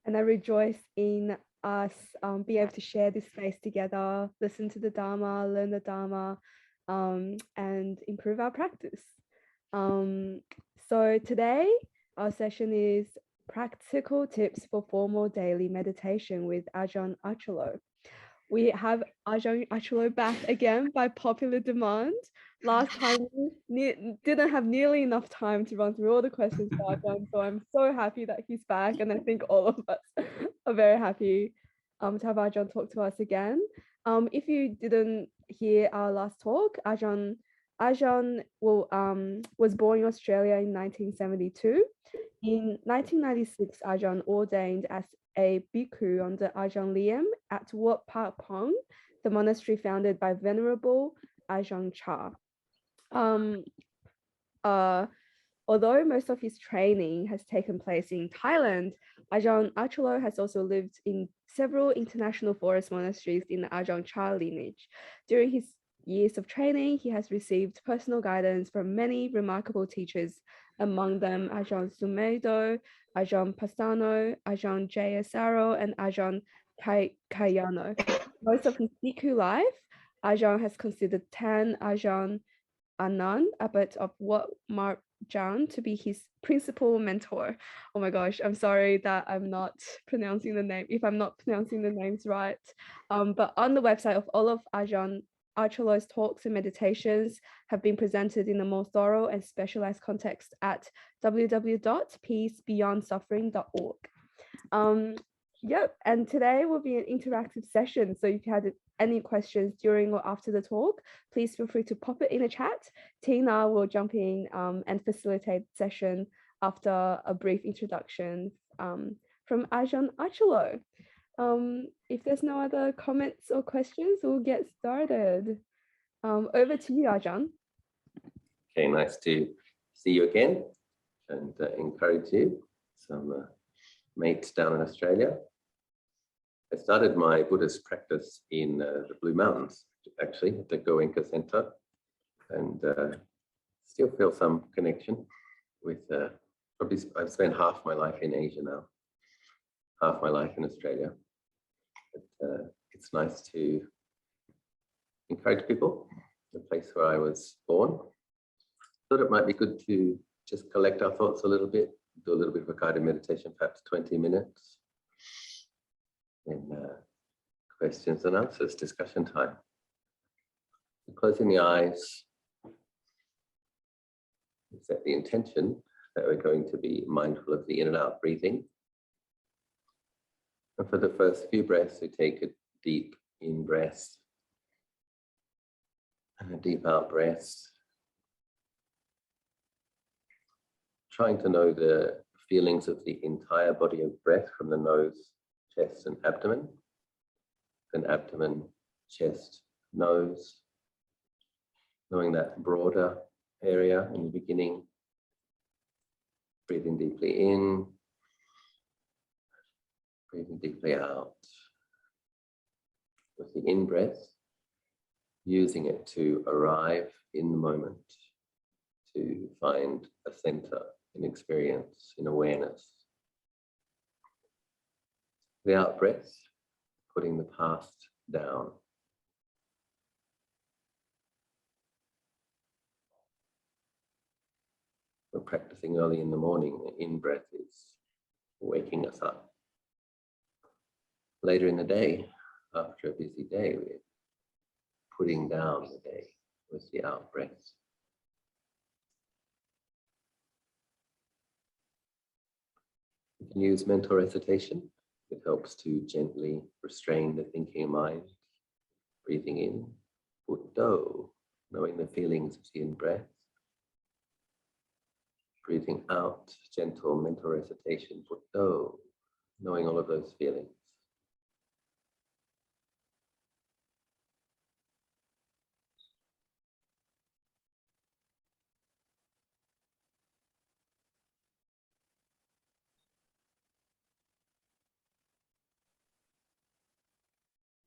And I rejoice in us being able to share this space together, listen to the Dharma, learn the Dharma, and improve our practice. So today, our session is practical tips for formal daily meditation with Ajahn Achalo. We have Ajahn Achalo back again by popular demand. Last time we didn't have nearly enough time to run through all the questions for Ajahn, so I'm so happy that he's back, and I think all of us are very happy to have Ajahn talk to us again. If you didn't hear our last talk, Ajahn was born in Australia in 1972. In 1996, Ajahn ordained as a bhikkhu under Ajahn Liam at Wat Pah Pong, the monastery founded by Venerable Ajahn Chah. Although most of his training has taken place in Thailand, Ajahn Achalo has also lived in several international forest monasteries in the Ajahn Chah lineage. During his years of training, he has received personal guidance from many remarkable teachers, among them Ajahn Sumedho, Ajahn Pasano, Ajahn Jayasaro, and Ajahn Kayano. Most of his bhikkhu life, Ajahn has considered 10 Ajahn Anand, abbot of Wat Marjan, to be his principal mentor. Oh my gosh, I'm sorry that I'm not pronouncing the name, if I'm not pronouncing the names right. But on the website of all of Ajahn Achalo's talks and meditations have been presented in a more thorough and specialized context at www.peacebeyondsuffering.org. Yep, and today will be an interactive session. So if you had any questions during or after the talk, please feel free to pop it in a chat. Tina will jump in and facilitate the session after a brief introduction from Ajahn Achalo. If there's no other comments or questions, we'll get started. Over to you, Ajahn. Okay, nice to see you again and encourage you. Some mates down in Australia. I started my Buddhist practice in the Blue Mountains, actually, at the Goenka Center, and still feel some connection with, probably I've spent half my life in Asia now, half my life in Australia. But, it's nice to encourage people, the place where I was born. Thought it might be good to just collect our thoughts a little bit, do a little bit of a guided meditation, perhaps 20 minutes. Then questions and answers, discussion time. Closing the eyes, set the intention that we're going to be mindful of the in and out breathing. And for the first few breaths, we take a deep in breath and a deep out breath. Trying to know the feelings of the entire body of breath from the nose, chest and abdomen. Then abdomen, chest, nose. Knowing that broader area in the beginning. Breathing deeply in. Breathing deeply out. With the in-breath, using it to arrive in the moment, to find a center in experience, in awareness. The out-breath, putting the past down. We're practicing early in the morning. The in-breath is waking us up. Later in the day, after a busy day, we're putting down the day with the out-breath. You can use mental recitation. It helps to gently restrain the thinking mind. Breathing in, Buddho, knowing the feelings of the in-breath. Breathing out, gentle mental recitation, Buddho, knowing all of those feelings.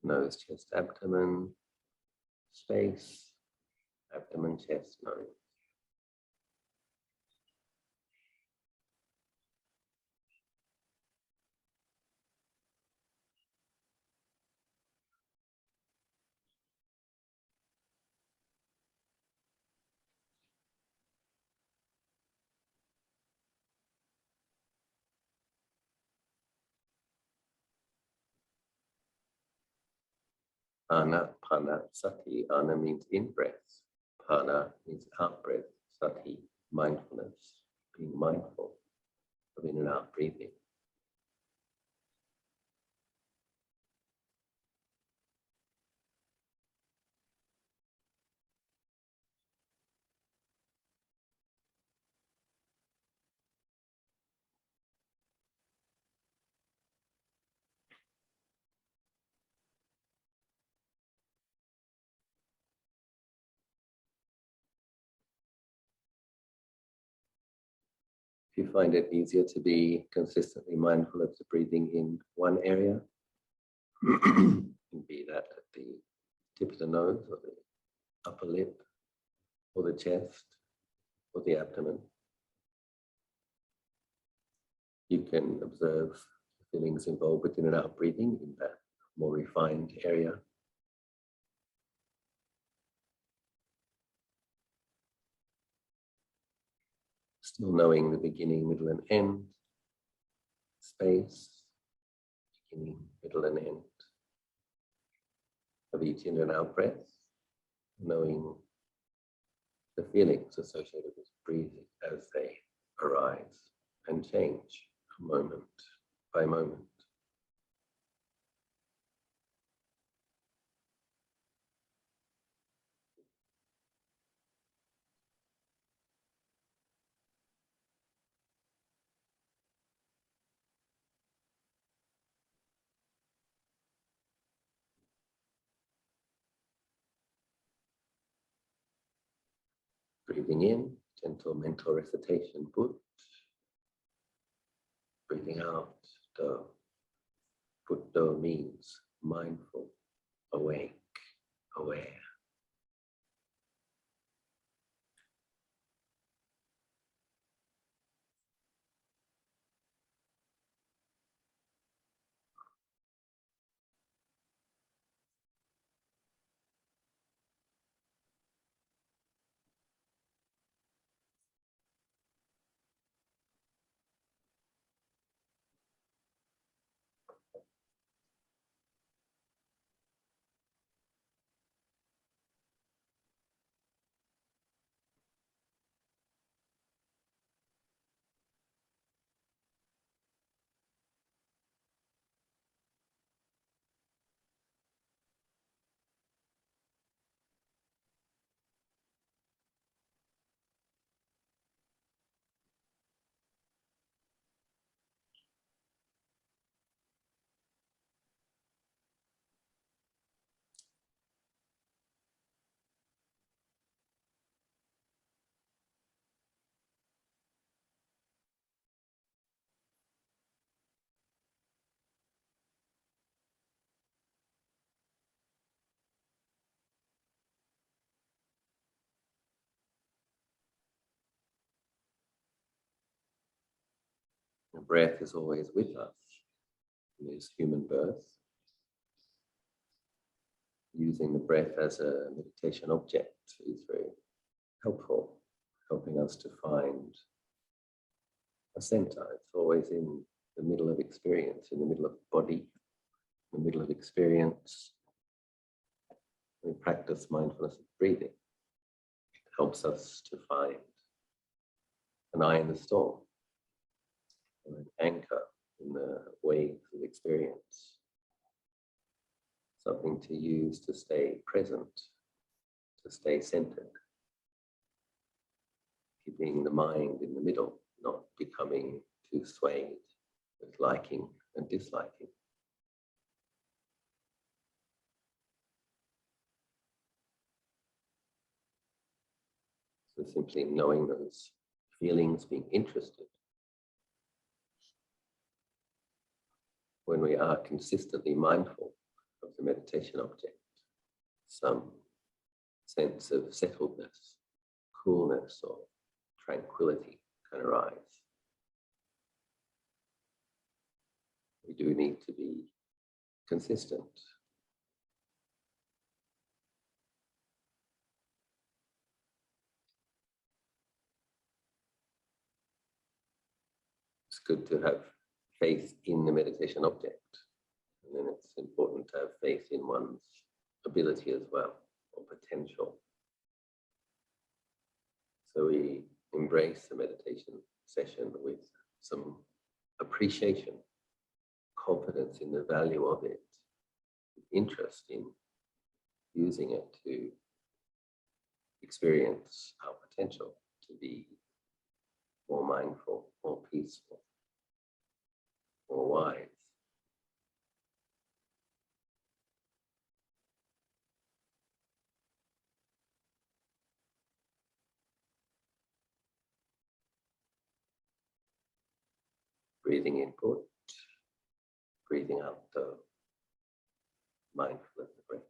Nose, chest, abdomen, space, abdomen, chest, nose. Anapanasati. Ana means in breath. Pana means out breath. Sati, mindfulness, being mindful of in and out breathing. If you find it easier to be consistently mindful of the breathing in one area, be that at the tip of the nose or the upper lip or the chest or the abdomen, you can observe the feelings involved with in and out breathing in that more refined area. Still knowing the beginning, middle, and end, space, beginning, middle, and end of each in and out breath, knowing the feelings associated with breathing as they arise and change moment by moment. Breathing in, gentle mental recitation, Put. Breathing out, Do. Put Do means mindful, awake, aware. The breath is always with us in this human birth. Using the breath as a meditation object is very helpful, helping us to find a center. It's always in the middle of experience, in the middle of body, in the middle of experience. We practice mindfulness of breathing. It helps us to find an eye in the storm, or an anchor in the waves of experience. Something to use to stay present, to stay centered. Keeping the mind in the middle, not becoming too swayed with liking and disliking. So simply knowing those feelings, being interested. When we are consistently mindful of the meditation object, some sense of settledness, coolness, or tranquility can arise. We do need to be consistent. It's good to have faith in the meditation object. And then it's important to have faith in one's ability as well, or potential. So we embrace the meditation session with some appreciation, confidence in the value of it, interest in using it to experience our potential to be more mindful, more peaceful, more wise. Breathing input, breathing out the mindful of the breath.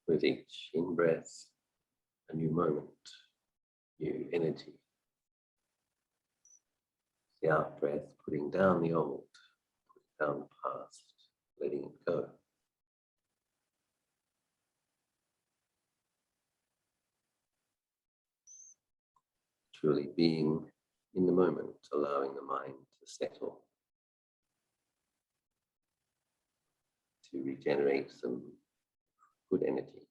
With each in-breath, a new moment, new energy. The out-breath, putting down the old, putting down the past, letting it go. Truly being in the moment, allowing the mind to settle, to regenerate some good energy.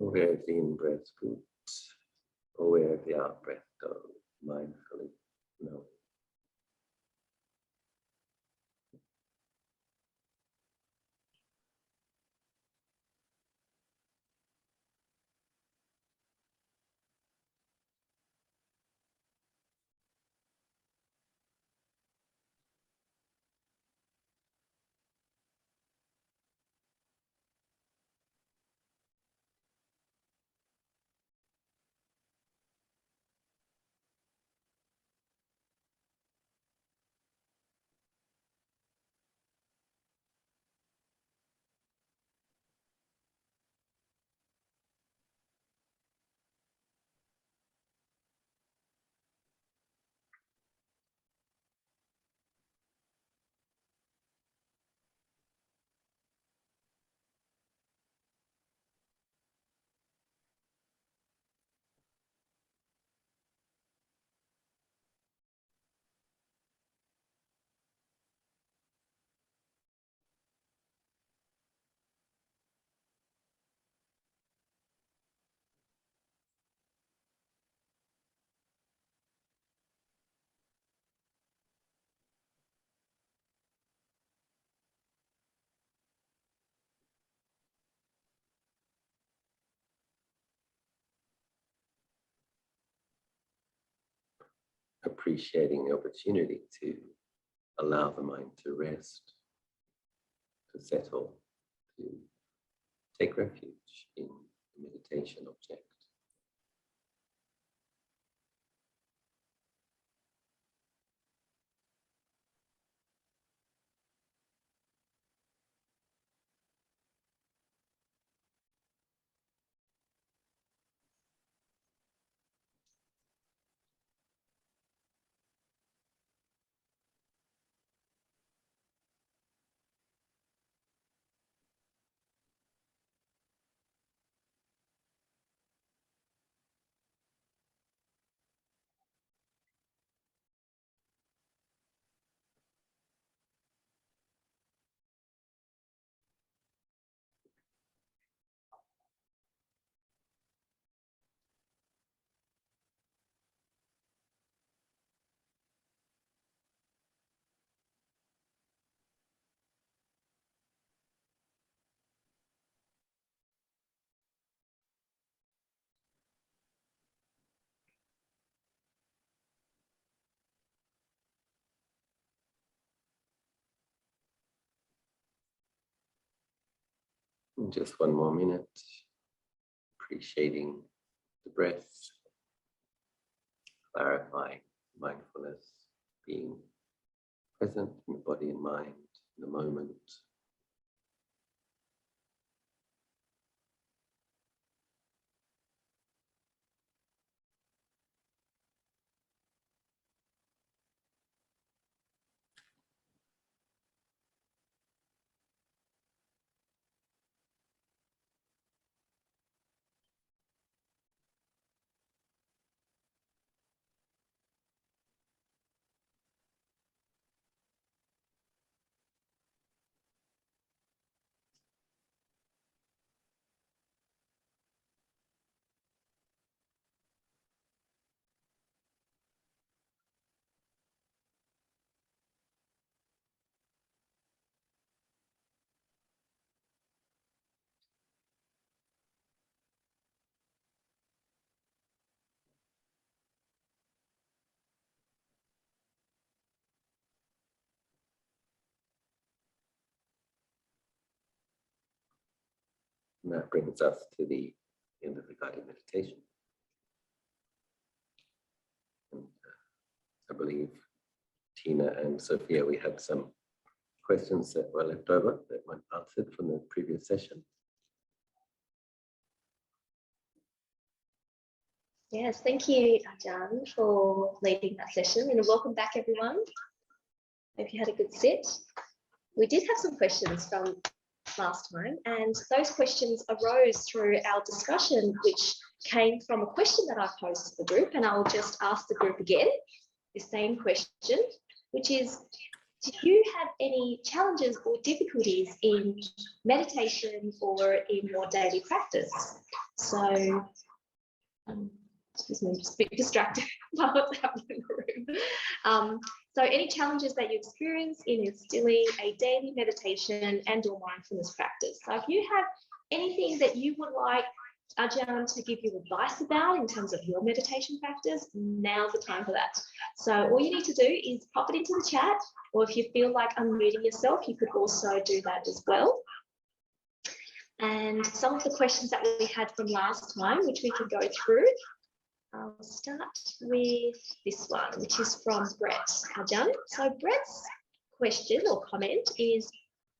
Aware of the in-breath good, aware of the out-breath go, mindfully knowing. appreciating the opportunity to allow the mind to rest, to settle, to take refuge in the meditation object. And just one more minute, appreciating the breath, clarifying mindfulness, being present in the body and mind in the moment. And that brings us to the end of the guided meditation. And I believe Tina and Sophia, we had some questions that were left over that weren't answered from the previous session. Yes, thank you, Ajahn, for leading that session, and welcome back, everyone. Hope you had a good sit. We did have some questions from last time, and those questions arose through our discussion, which came from a question that I posed to the group, and I'll just ask the group again the same question, which is, do you have any challenges or difficulties in meditation or in your daily practice? So, excuse me, I'm just a bit distracted by what's happening in the room. So any challenges that you experience in instilling a daily meditation and or mindfulness practice. So if you have anything that you would like Ajahn to give you advice about in terms of your meditation practice, now's the time for that. So all you need to do is pop it into the chat, or if you feel like unmuting yourself, you could also do that as well. And some of the questions that we had from last time, which we can go through, I'll start with this one, which is from Brett Ajahn. So Brett's question or comment is,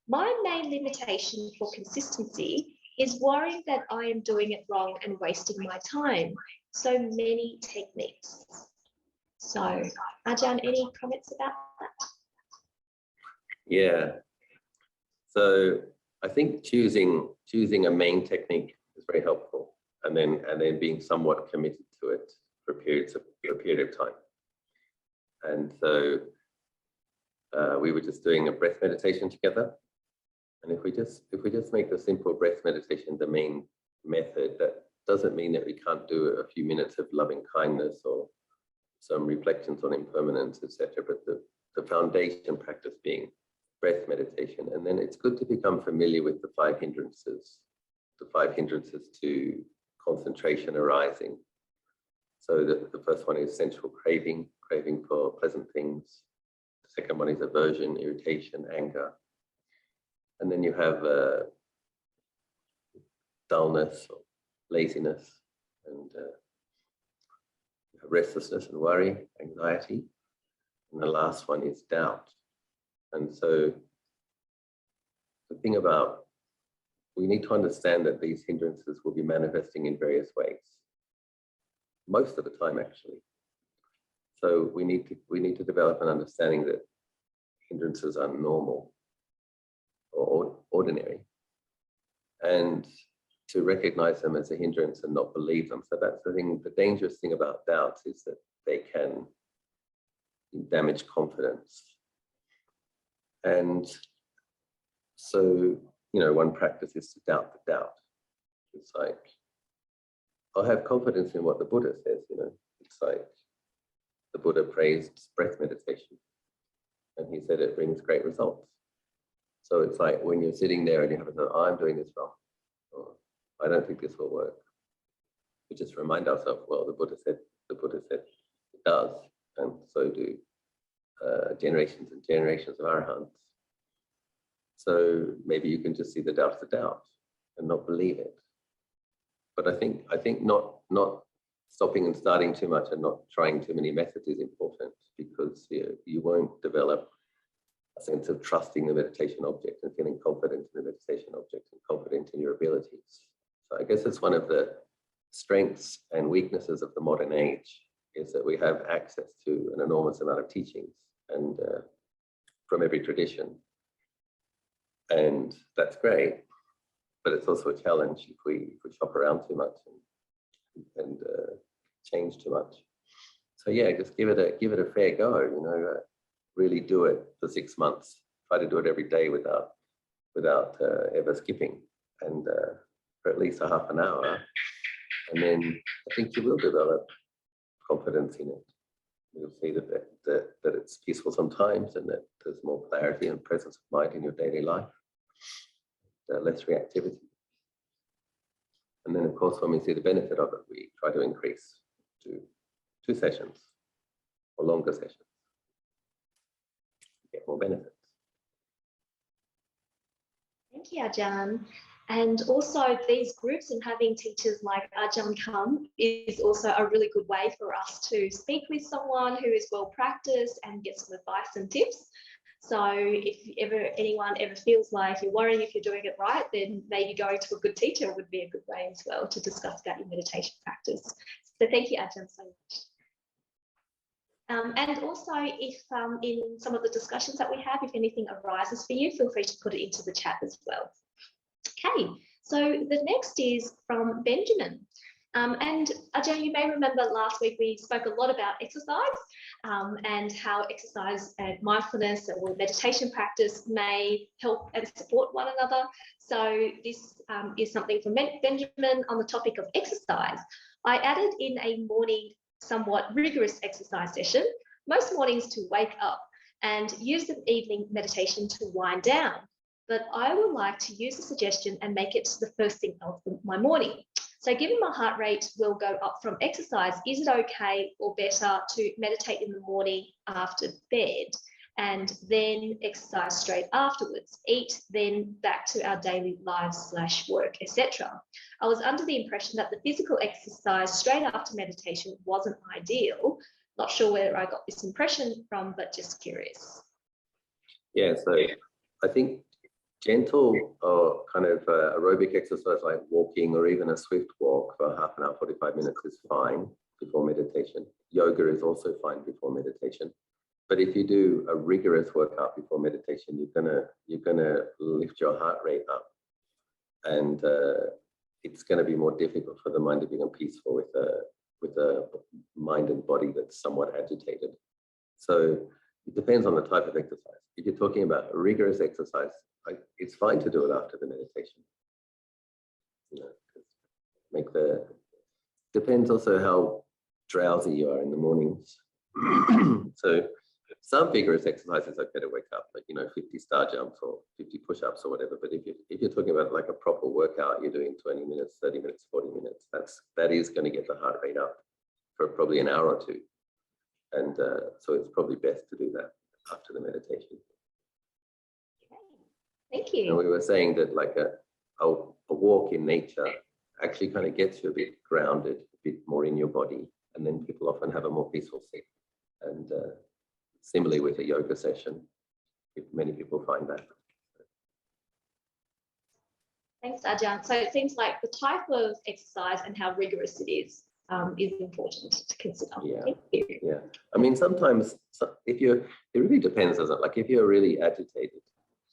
my main limitation for consistency is worrying that I am doing it wrong and wasting my time. So many techniques. So Ajahn, any comments about that? Yeah. So I think choosing a main technique is very helpful, and then being somewhat committed to it for a period of time. And so we were just doing a breath meditation together, and if we just make the simple breath meditation the main method, that doesn't mean that we can't do a few minutes of loving kindness or some reflections on impermanence, etc. But the foundation practice being breath meditation, and then it's good to become familiar with the five hindrances to concentration arising. So the first one is sensual craving for pleasant things. The second one is aversion, irritation, anger. And then you have dullness, or laziness, and restlessness and worry, anxiety. And the last one is doubt. And so the thing about, we need to understand that these hindrances will be manifesting in various ways, most of the time actually. So we need to develop an understanding that hindrances are normal or ordinary, and to recognize them as a hindrance and not believe them. So that's the thing. The dangerous thing about doubts is that they can damage confidence. And so, one practice is to doubt the doubt. It's like, I'll have confidence in what the Buddha says, It's like the Buddha praised breath meditation, and he said it brings great results. So it's like when you're sitting there and you have a thought, oh, I'm doing this wrong, or I don't think this will work. We just remind ourselves, well, the Buddha said it does, and so do generations and generations of arahants. So maybe you can just see the doubt as a doubt and not believe it. But I think not stopping and starting too much and not trying too many methods is important, because you won't develop a sense of trusting the meditation object and feeling confident in the meditation object and confident in your abilities. So I guess it's one of the strengths and weaknesses of the modern age, is that we have access to an enormous amount of teachings and from every tradition. And that's great, but it's also a challenge if we shop around too much and change too much. So yeah, just give it a fair go. Really do it for 6 months. Try to do it every day without ever skipping, and for at least a half an hour. And then I think you will develop confidence in it. You'll see that it's peaceful sometimes, and that there's more clarity and presence of mind in your daily life, less reactivity. And then, of course, when we see the benefit of it, we try to increase to 2 sessions or longer sessions. Get more benefits. Thank you, Ajahn. And also these groups and having teachers like Ajahn come is also a really good way for us to speak with someone who is well practiced and get some advice and tips. So if anyone ever feels like you're worrying if you're doing it right, then maybe going to a good teacher would be a good way as well to discuss about your meditation practice. So thank you, Ajahn, so much. And also, if in some of the discussions that we have, if anything arises for you, feel free to put it into the chat as well. Okay, so the next is from Benjamin. And Ajahn, you may remember last week we spoke a lot about exercise and how exercise and mindfulness or meditation practice may help and support one another. So this is something from Benjamin on the topic of exercise. I added in a morning somewhat rigorous exercise session, most mornings to wake up, and use the evening meditation to wind down. But I would like to use the suggestion and make it the first thing of my morning. So given my heart rate will go up from exercise, is it okay or better to meditate in the morning after bed and then exercise straight afterwards, eat, then back to our daily lives / work, etc.? I was under the impression that the physical exercise straight after meditation wasn't ideal. Not sure where I got this impression from, but just curious. Yeah, so I think gentle or kind of aerobic exercise like walking or even a swift walk for half an hour, 45 minutes is fine before meditation. Yoga is also fine before meditation. But if you do a rigorous workout before meditation, you're gonna lift your heart rate up, and it's going to be more difficult for the mind to become peaceful with a mind and body that's somewhat agitated. So it depends on the type of exercise. If you're talking about a rigorous exercise, it's fine to do it after the meditation. Depends also how drowsy you are in the mornings. So some vigorous exercises okay to wake up, like 50 star jumps or 50 push-ups or whatever. But if you're talking about like a proper workout, you're doing 20 minutes, 30 minutes, 40 minutes. That is going to get the heart rate up. for probably an hour or two. And so it's probably best to do that after the meditation. Thank you. And we were saying that like a walk in nature actually kind of gets you a bit grounded, a bit more in your body, and then people often have a more peaceful state. And similarly with a yoga session, many people find that. Thanks, Ajahn. So it seems like the type of exercise and how rigorous it is important to consider. Yeah. Thank you. Yeah. I mean, sometimes it really depends, doesn't it? Like if you're really agitated,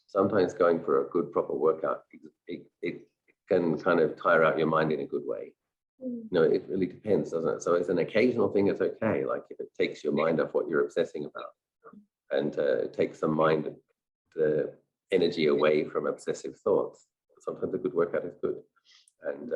sometimes going for a good proper workout, it can kind of tire out your mind in a good way. You know, it really depends, doesn't it? So it's an occasional thing, it's okay. Like if it takes your mind off what you're obsessing about, and it takes the energy away from obsessive thoughts. Sometimes a good workout is good, and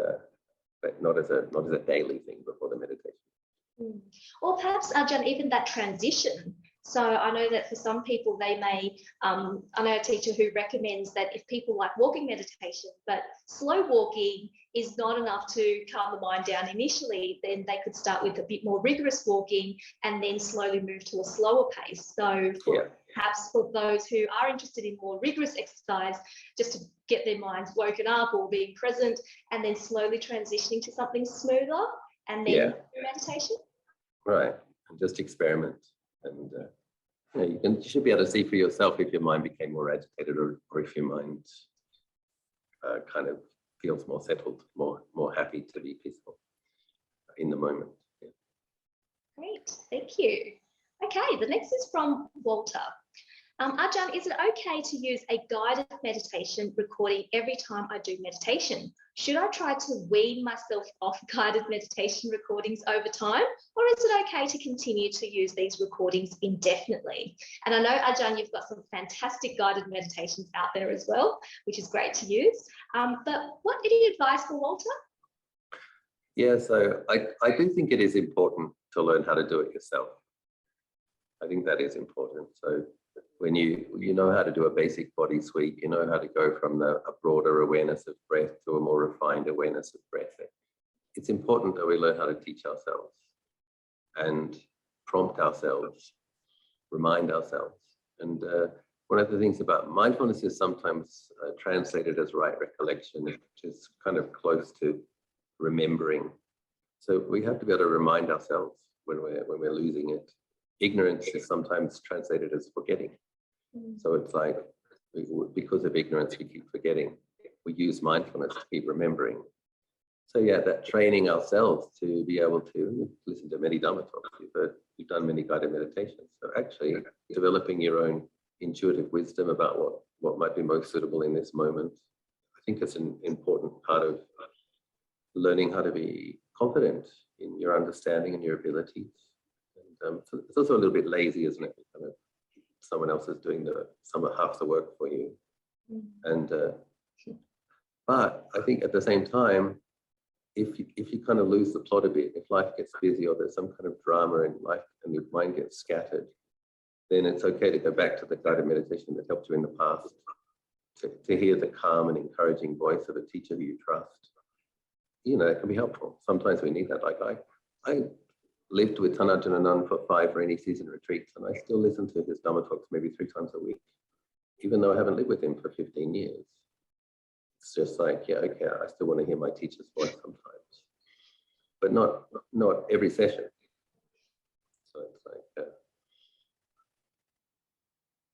but not as a daily thing before the meditation. Or perhaps, Ajahn, even that transition. So I know that for some people they may, I know a teacher who recommends that if people like walking meditation, but slow walking is not enough to calm the mind down initially, then they could start with a bit more rigorous walking and then slowly move to a slower pace. So perhaps for those who are interested in more rigorous exercise, just to get their minds woken up or being present, and then slowly transitioning to something smoother and then meditation. Right, and just experiment. And you should be able to see for yourself if your mind became more agitated or if your mind kind of feels more settled, more happy to be peaceful in the moment. Yeah. Great, thank you. Okay, the next is from Walter. Ajahn, is it okay to use a guided meditation recording every time I do meditation? Should I try to wean myself off guided meditation recordings over time, or is it okay to continue to use these recordings indefinitely? And I know, Ajahn, you've got some fantastic guided meditations out there as well, which is great to use. But any advice for Walter? Yeah, so I do think it is important to learn how to do it yourself. I think that is important. So when you know how to do a basic body sweep, you know how to go from a broader awareness of breath to a more refined awareness of breath. It's important that we learn how to teach ourselves and prompt ourselves, remind ourselves. And one of the things about mindfulness is sometimes translated as right recollection, which is kind of close to remembering. So we have to be able to remind ourselves when we're losing it. Ignorance is sometimes translated as forgetting. So it's like, because of ignorance, we keep forgetting. We use mindfulness to keep remembering. So yeah, that training ourselves to be able to listen to many Dhamma talks. You've done many guided meditations. So actually developing your own intuitive wisdom about what might be most suitable in this moment. I think it's an important part of learning how to be confident in your understanding and your abilities. And so it's also a little bit lazy, isn't it? Kind of someone else is doing half the work for you. And but I think at the same time, if you kind of lose the plot a bit, if life gets busy or there's some kind of drama in life and your mind gets scattered, then it's okay to go back to the guided meditation that helped you in the past, to hear the calm and encouraging voice of a teacher who you trust. You know, it can be helpful. Sometimes we need that. Like I lived with Ajahn Achalo for 5 rainy season retreats, and I still listen to his Dhamma talks maybe 3 times a week, even though I haven't lived with him for 15 years. It's just like, yeah, okay, I still want to hear my teacher's voice sometimes, but not every session. So it's like,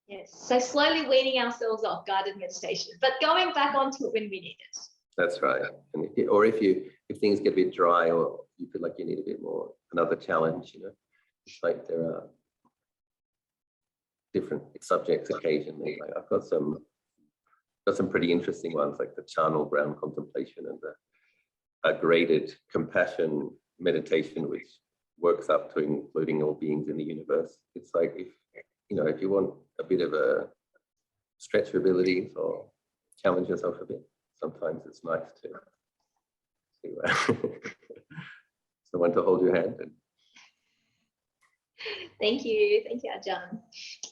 yes, so slowly weaning ourselves off guided meditation, but going back onto it when we need it. That's right. And if things get a bit dry, or you feel like you need a bit more, another challenge, you know, it's like there are different subjects occasionally. Like I've got some pretty interesting ones, like the charnel ground contemplation and a graded compassion meditation, which works up to including all beings in the universe. It's like, if you want a bit of a stretch your abilities or challenge yourself a bit, sometimes it's nice to someone to hold your hand. Thank you, Ajahn.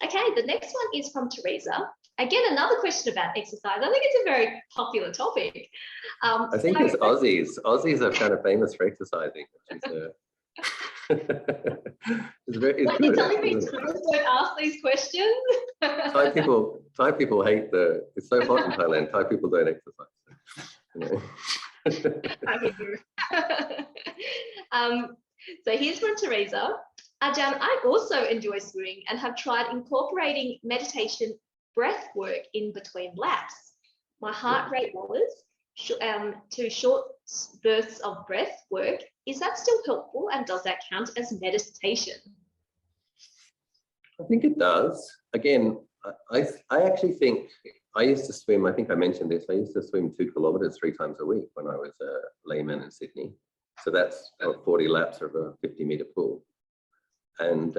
Okay, the next one is from Teresa. Again, another question about exercise. I think it's a very popular topic. I think it's Aussies. Aussies are kind of famous for exercising, which is It's What, you're good, telling me isn't it? tourists don't ask these questions? Thai people hate it's so hot in Thailand. Thai people don't exercise. You know? I hear you. So here's from Teresa. Ajahn, I also enjoy swimming and have tried incorporating meditation breath work in between laps. My heart rate was to short bursts of breath work. Is that still helpful, and does that count as meditation? I think it does. Again, I actually think I used to swim. I think I mentioned this. I used to swim 2 kilometers 3 times a week when I was a layman in Sydney. So that's 40 laps of a 50-meter pool. And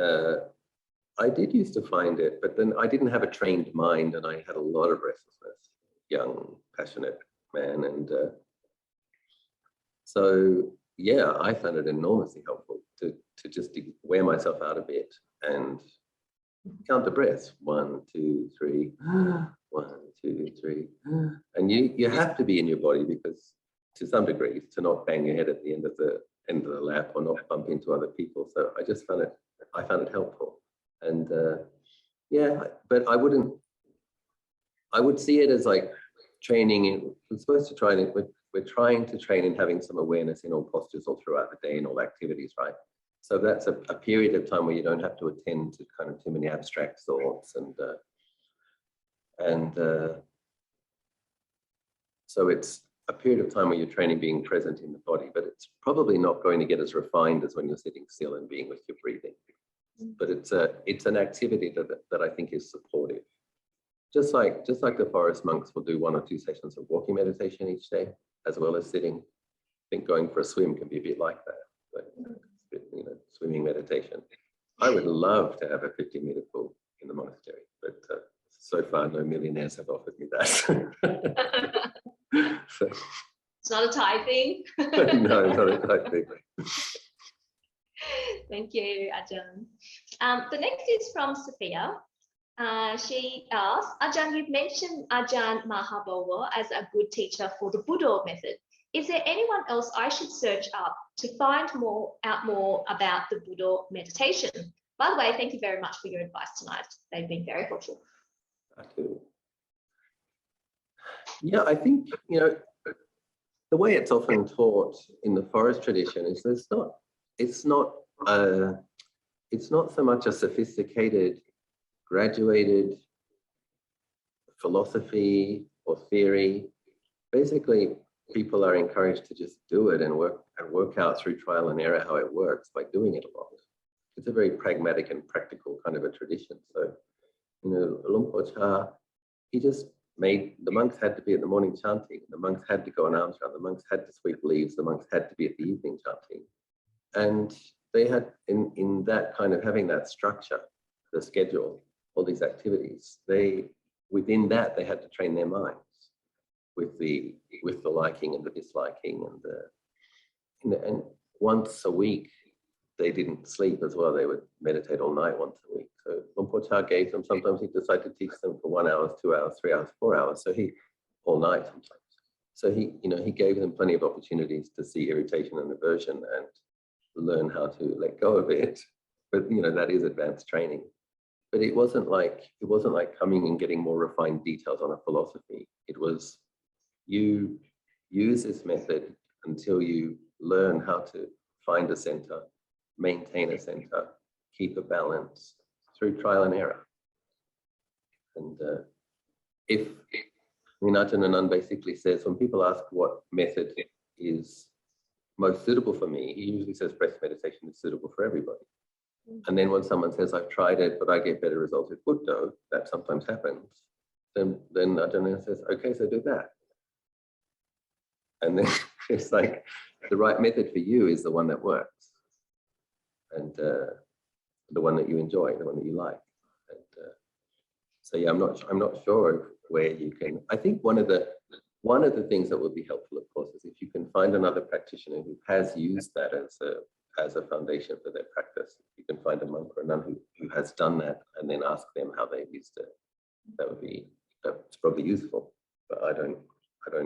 I did used to find it, but then I didn't have a trained mind, and I had a lot of restlessness. Young, passionate man, and so yeah, I found it enormously helpful to just wear myself out a bit and count the breaths. 1, 2, 3, 1, 2, 3, and you have to be in your body, because to some degree, to not bang your head at the end of the lap or not bump into other people. So I just found it helpful, and yeah, but I would see it as like training. We're supposed to try it. We're trying to train in having some awareness in all postures all throughout the day and all activities, right? So that's a period of time where you don't have to attend to kind of too many abstract thoughts, and so it's a period of time where you're training being present in the body, but it's probably not going to get as refined as when you're sitting still and being with your breathing. But it's an activity that I think is supportive. Just like the forest monks will do 1 or 2 sessions of walking meditation each day, as well as sitting. I think going for a swim can be a bit like that, but swimming meditation. I would love to have a 50-meter pool in the monastery, but so far no millionaires have offered me that. So, It's not a Thai thing. no, not a Thai thing. Thank you, Ajahn. The next is from Sophia. She asks, Ajahn, you've mentioned Ajahn Mahabhava as a good teacher for the Buddha method. Is there anyone else I should search up to find out more about the Buddha meditation? By the way, thank you very much for your advice tonight. They've been very helpful. Yeah, I think, the way it's often taught in the forest tradition is it's not so much a sophisticated, graduated philosophy or theory. Basically, people are encouraged to just do it and work out through trial and error how it works by doing it a lot. It's a very pragmatic and practical kind of a tradition. So, Luang Por Chah, he just made, the monks had to be at the morning chanting, the monks had to go on alms round, the monks had to sweep leaves, the monks had to be at the evening chanting. And they had, in that kind of having that structure, the schedule, all these activities, within that they had to train their minds with the liking and the disliking, and once a week they didn't sleep as well. They would meditate all night once a week. So Luang Por Chah gave them, sometimes he decided to teach them for 1 hour, 2 hours, 3 hours, 4 hours. So all night sometimes. So he gave them plenty of opportunities to see irritation and aversion and learn how to let go of it. But that is advanced training. But it wasn't like coming and getting more refined details on a philosophy. It was, you use this method until you learn how to find a center, maintain a center, keep a balance through trial and error. And Ajahn Anand basically says, when people ask what method is most suitable for me, he usually says breath meditation is suitable for everybody. And then when someone says, I've tried it, but I get better results with Buddha, that sometimes happens, then Ajahn Anand says, okay, so do that. And then it's like, the right method for you is the one that works, and the one that you enjoy, the one that you like. And so yeah, I'm not sure where you can. I think one of the things that would be helpful, of course, is if you can find another practitioner who has used that as a foundation for their practice. You can find a monk or a nun who has done that, and then ask them how they've used it. That's probably useful, but I don't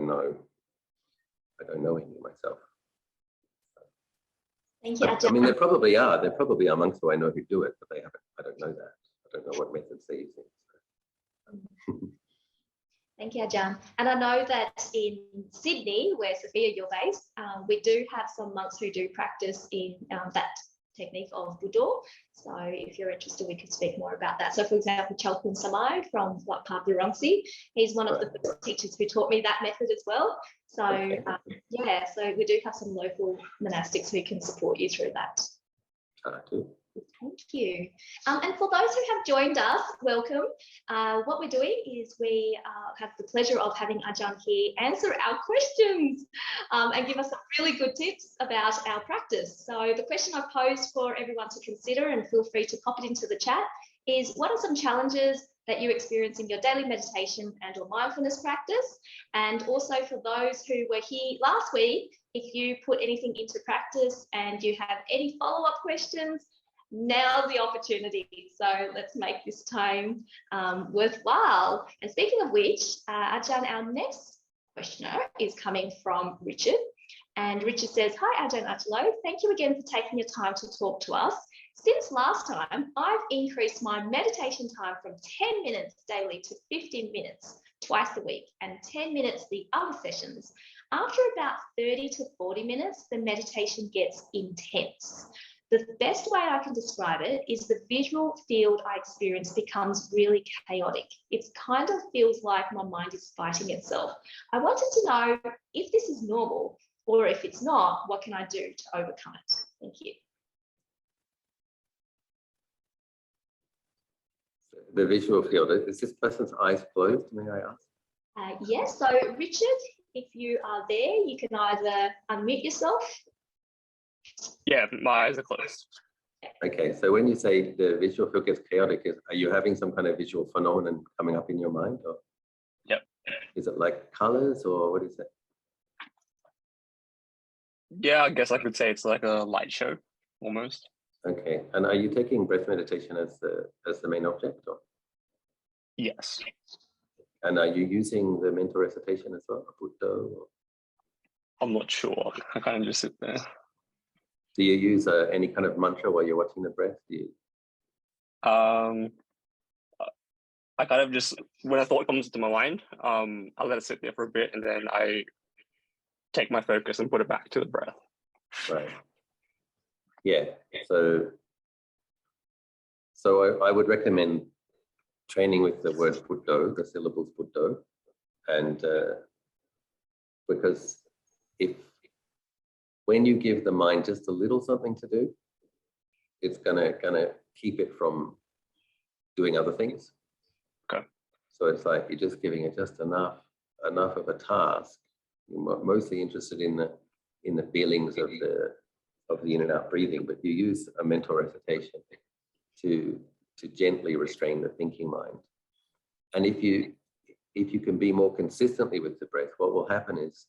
know any myself. Thank you, I Ajahn. mean, there probably are monks who I know who do it, but they haven't. I don't know that. I don't know what methods they're using. Thank you, Ajahn. And I know that in Sydney, where Sophia, you're based, we do have some monks who do practice in that technique of Budo. So if you're interested, we could speak more about that. So for example, Chalkun Samai from Papurongsi, he's one of the first teachers who taught me that method as well. So yeah, so we do have some local monastics who can support you through that. Thank you. And for those who have joined us, welcome. What we're doing is we have the pleasure of having Ajahn here answer our questions and give us some really good tips about our practice. So the question I've posed for everyone to consider, and feel free to pop it into the chat, is what are some challenges that you experience in your daily meditation and or mindfulness practice? And also for those who were here last week, if you put anything into practice and you have any follow-up questions, now's the opportunity. So let's make this time worthwhile. And speaking of which, Ajahn, our next questioner is coming from Richard. And Richard says, hi, Ajahn Achalo. Thank you again for taking your time to talk to us. Since last time, I've increased my meditation time from 10 minutes daily to 15 minutes twice a week, and 10 minutes the other sessions. After about 30 to 40 minutes, the meditation gets intense. The best way I can describe it is the visual field I experience becomes really chaotic. It kind of feels like my mind is fighting itself. I wanted to know if this is normal, or if it's not, what can I do to overcome it? Thank you. The visual field, is this person's eyes closed, may I ask? Yes, so Richard, if you are there, you can either unmute yourself. Yeah, my eyes are closed. Okay, so when you say the visual field gets chaotic, are you having some kind of visual phenomenon coming up in your mind? Or Yep. Is it like colors, or what is it? Yeah, I guess I could say it's like a light show, almost. Okay, and are you taking breath meditation as the main object? Or? Yes. And are you using the mental recitation as well, Buddha? Or? I'm not sure. I kind of just sit there. Do you use any kind of mantra while you're watching the breath? Do you? I kind of just, when a thought comes to my mind, I let it sit there for a bit, and then I take my focus and put it back to the breath. Right. Yeah. So I would recommend training with the word Buddha, the syllables Buddha, and because when you give the mind just a little something to do, it's gonna keep it from doing other things. Okay. So it's like you're just giving it just enough of a task. You're mostly interested in the feelings of the in and out breathing, but you use a mental recitation to gently restrain the thinking mind. And if you can be more consistently with the breath, what will happen is,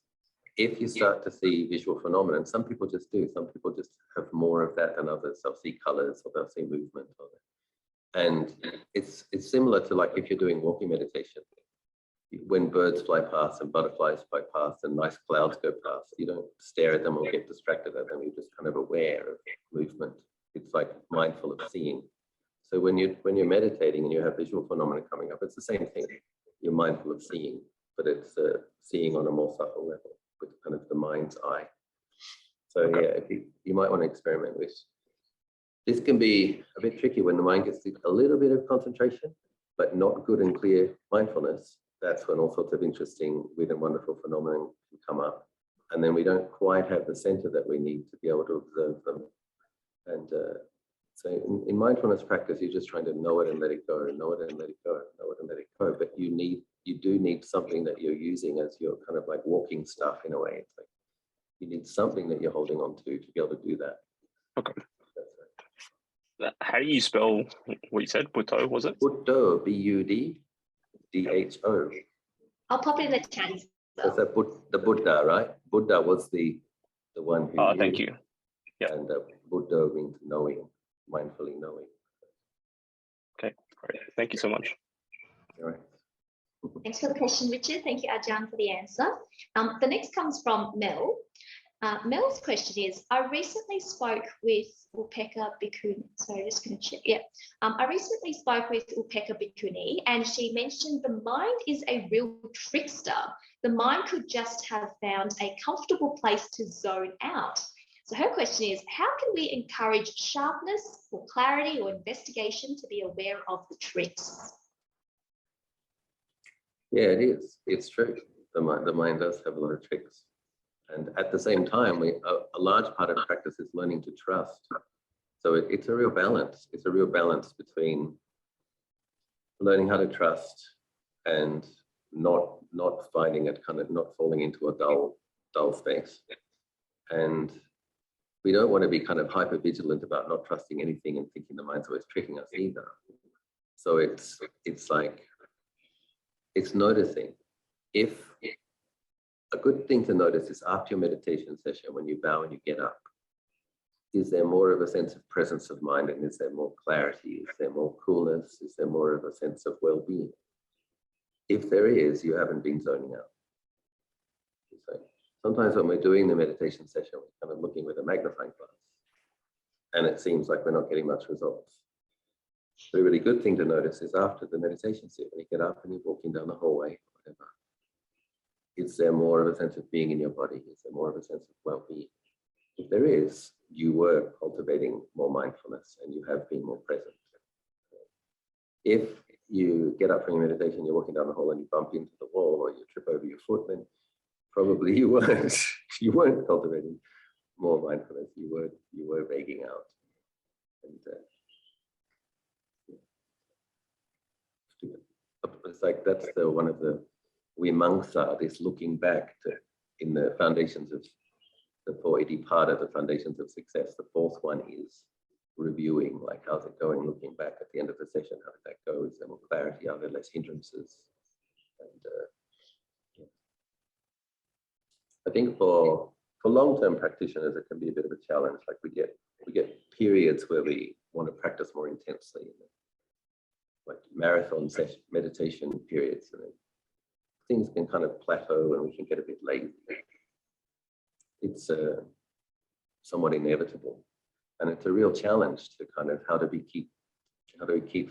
if you start to see visual phenomena, and some people just do, some people just have more of that than others. They'll see colors, or they'll see movement, and it's similar to like if you're doing walking meditation. When birds fly past and butterflies fly past and nice clouds go past, you don't stare at them or get distracted at them. You're just kind of aware of movement. It's like mindful of seeing. So when you're meditating and you have visual phenomena coming up, it's the same thing. You're mindful of seeing, but it's seeing on a more subtle level with kind of the mind's eye. So yeah, you might want to experiment with. This can be a bit tricky when the mind gets a little bit of concentration, but not good and clear mindfulness. That's when all sorts of interesting, weird and wonderful phenomena can come up. And then we don't quite have the center that we need to be able to observe them. And so in mindfulness practice, you're just trying to know it and let it go, know it and let it go, know it and let it go. But you do need something that you're using as your kind of like walking stuff in a way. It's like you need something that you're holding on to be able to do that. Okay. How do you spell what you said? Buddha, was it? Buddha, B-U-D-D-H-O. I'll pop it in the chat. That's the Buddha, right? Buddha was the one who. Thank you. Yeah. And Buddha means knowing, mindfully knowing. Okay, great. Thank you so much. All right. Thanks for the question, Richard. Thank you, Ajahn, for the answer. The next comes from Mel. Mel's question is, I recently spoke with Upeka Bhikkhuni. Sorry, just going to check. Yeah. I recently spoke with Upeka Bhikkhuni, and she mentioned the mind is a real trickster. The mind could just have found a comfortable place to zone out. So her question is, how can we encourage sharpness or clarity or investigation to be aware of the tricks? Yeah, it is. It's true. The mind does have a lot of tricks. And at the same time, a large part of practice is learning to trust. So it's a real balance. It's a real balance between learning how to trust and not finding it, kind of not falling into a dull space. And we don't want to be kind of hyper vigilant about not trusting anything and thinking the mind's always tricking us either. So it's like, it's noticing. If a good thing to notice is after your meditation session, when you bow and you get up, is there more of a sense of presence of mind, and is there more clarity? Is there more coolness? Is there more of a sense of well-being? If there is, you haven't been zoning out. So sometimes when we're doing the meditation session, we're kind of looking with a magnifying glass, and it seems like we're not getting much results. The really good thing to notice is after the meditation session, when you get up and you're walking down the hallway, whatever, is there more of a sense of being in your body? Is there more of a sense of well-being? If there is, you were cultivating more mindfulness and you have been more present. If you get up from your meditation, you're walking down the hall and you bump into the wall or you trip over your foot, then probably you weren't cultivating more mindfulness. You were begging out. And it's like that's one of the vimamsa, this looking back to, in the foundations of the 4 Iddhipada, the foundations of success. The fourth one is reviewing, like how's it going, looking back at the end of the session, how did that go? Is there more clarity? Are there less hindrances? And yeah. I think for long-term practitioners, it can be a bit of a challenge. Like we get periods where we want to practice more intensely, like marathon session meditation periods, and then things can kind of plateau and we can get a bit lazy. It's somewhat inevitable, and it's a real challenge to kind of how do we keep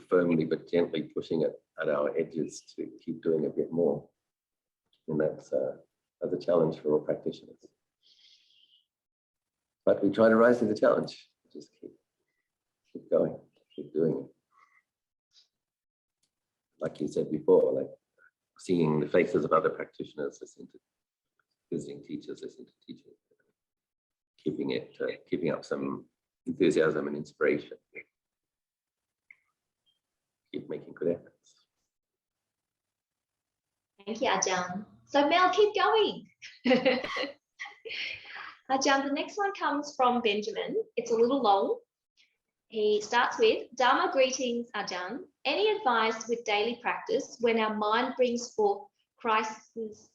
firmly but gently pushing it at our edges to keep doing a bit more, and that's a challenge for all practitioners. But we try to rise to the challenge. Just keep going, keep doing it. Like you said before, like seeing the faces of other practitioners, listening to visiting teachers, listening to teachers, keeping up some enthusiasm and inspiration. Keep making good efforts. Thank you, Ajahn. So Mel, keep going. Ajahn, the next one comes from Benjamin. It's a little long. He starts with, Dharma greetings, Ajahn. Any advice with daily practice when our mind brings forth crises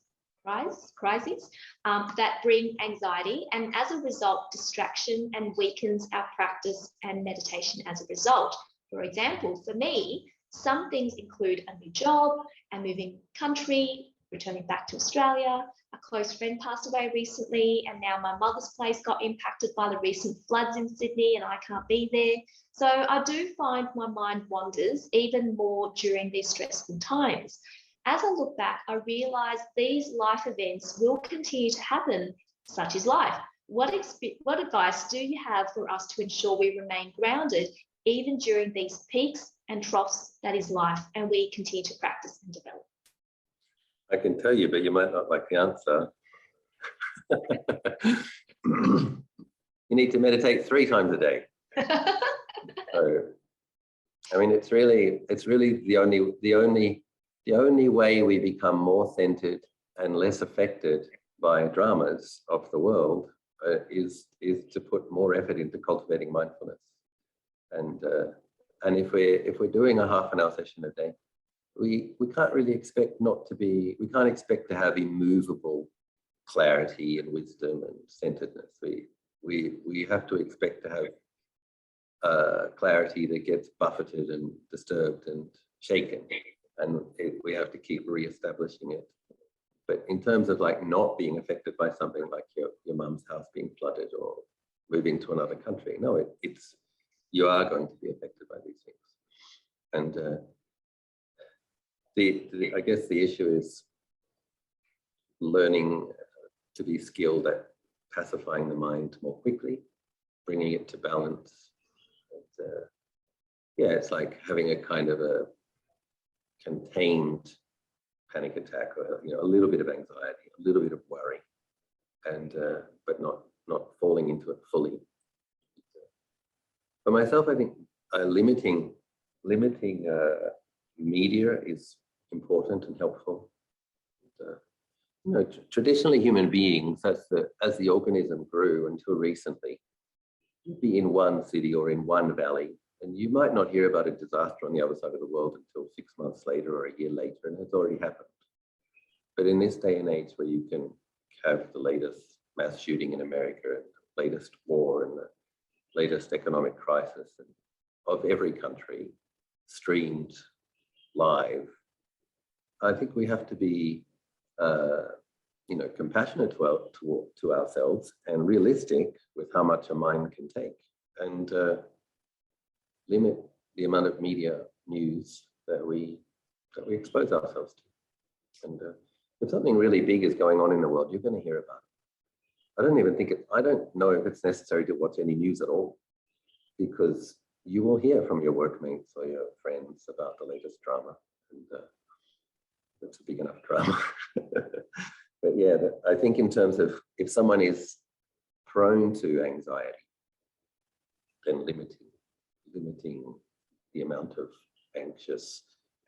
that bring anxiety, and as a result, distraction, and weakens our practice and meditation as a result? For example, for me, some things include a new job, a moving country, returning back to Australia, a close friend passed away recently, and now my mother's place got impacted by the recent floods in Sydney and I can't be there. So I do find my mind wanders even more during these stressful times. As I look back, I realise these life events will continue to happen. Such is life. What advice do you have for us to ensure we remain grounded even during these peaks and troughs that is life, and we continue to practice and develop? I can tell you, but you might not like the answer. You need to meditate 3 times a day. So, I mean, it's really the only way we become more centered and less affected by dramas of the world is to put more effort into cultivating mindfulness. And if we're doing a half-an-hour session a day, we can't really expect we can't expect to have immovable clarity and wisdom and centeredness. We have to expect to have clarity that gets buffeted and disturbed and shaken, and we have to keep reestablishing it. But in terms of like not being affected by something like your mum's house being flooded or moving to another country, no, it's you are going to be affected by these things. And I guess the issue is learning to be skilled at pacifying the mind more quickly, bringing it to balance. And, yeah, it's like having a kind of a contained panic attack, or a little bit of anxiety, a little bit of worry, and but not falling into it fully. For myself, I think limiting media is important and helpful. Traditionally, human beings, as the organism grew until recently, you'd be in one city or in one valley, and you might not hear about a disaster on the other side of the world until 6 months later or a year later, and it's already happened. But in this day and age where you can have the latest mass shooting in America, and the latest war and the latest economic crisis of every country streamed live, I think we have to be compassionate to ourselves and realistic with how much a mind can take, and limit the amount of media news that we expose ourselves to. And if something really big is going on in the world, you're going to hear about it. I don't know if it's necessary to watch any news at all, because you will hear from your workmates or your friends about the latest drama, and it's a big enough drama. But yeah, I think in terms of if someone is prone to anxiety, then limiting the amount of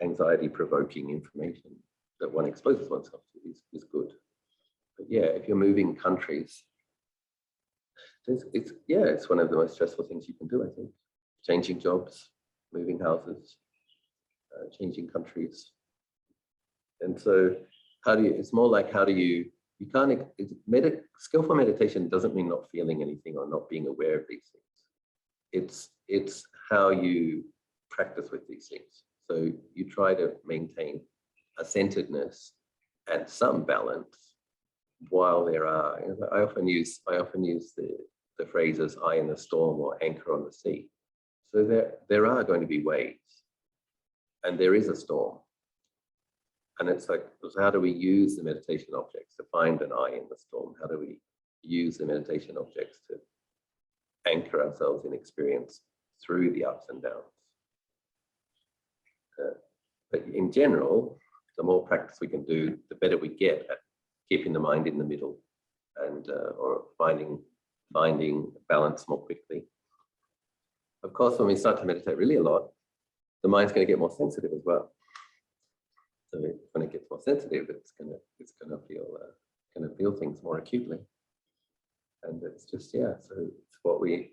anxiety-provoking information that one exposes oneself to is good. But yeah, if you're moving countries, it's one of the most stressful things you can do, I think. Changing jobs, moving houses, changing countries. And so skillful meditation doesn't mean not feeling anything or not being aware of these things. It's how you practice with these things. So you try to maintain a centeredness and some balance while there are, I often use the phrases "eye in the storm" or "anchor on the sea." So there are going to be waves, and there is a storm. And it's like, so how do we use the meditation objects to find an eye in the storm? How do we use the meditation objects to anchor ourselves in experience through the ups and downs? But in general, the more practice we can do, the better we get at keeping the mind in the middle, and or finding balance more quickly. Of course, when we start to meditate really a lot, the mind's going to get more sensitive as well. So when it gets more sensitive, it's gonna feel things more acutely, and it's just so it's what we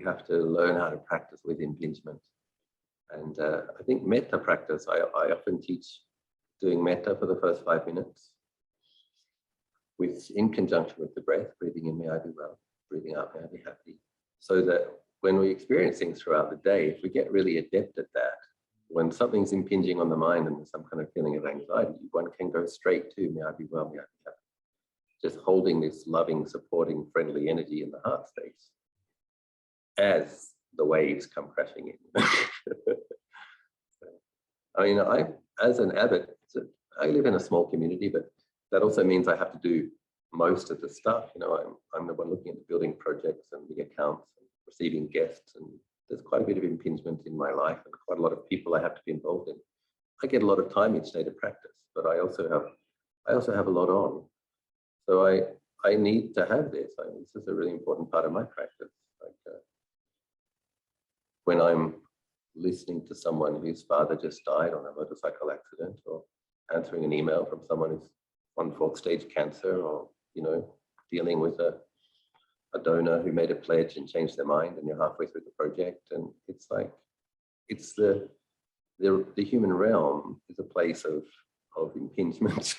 have to learn how to practice with impingement. And I think metta practice, I often teach doing metta for the first 5 minutes, in conjunction with the breath, breathing in, may I be well, breathing out, may I be happy, so that when we experience things throughout the day, if we get really adept at that, when something's impinging on the mind and there's some kind of feeling of anxiety, one can go straight to, may I be well, may I be happy. Just holding this loving, supporting, friendly energy in the heart space as the waves come crashing in. I mean, as an abbot, I live in a small community, but that also means I have to do most of the stuff. I'm the one looking at the building projects and the accounts and receiving guests, and there's quite a bit of impingement in my life and quite a lot of people I have to be involved in. I get a lot of time each day to practice, but I also have a lot on. So I need to have this. This is a really important part of my practice. When I'm listening to someone whose father just died on a motorcycle accident, or answering an email from someone who's on 4th stage cancer, or dealing with a donor who made a pledge and changed their mind, and you're halfway through the project, and it's like, it's the human realm is a place of impingement.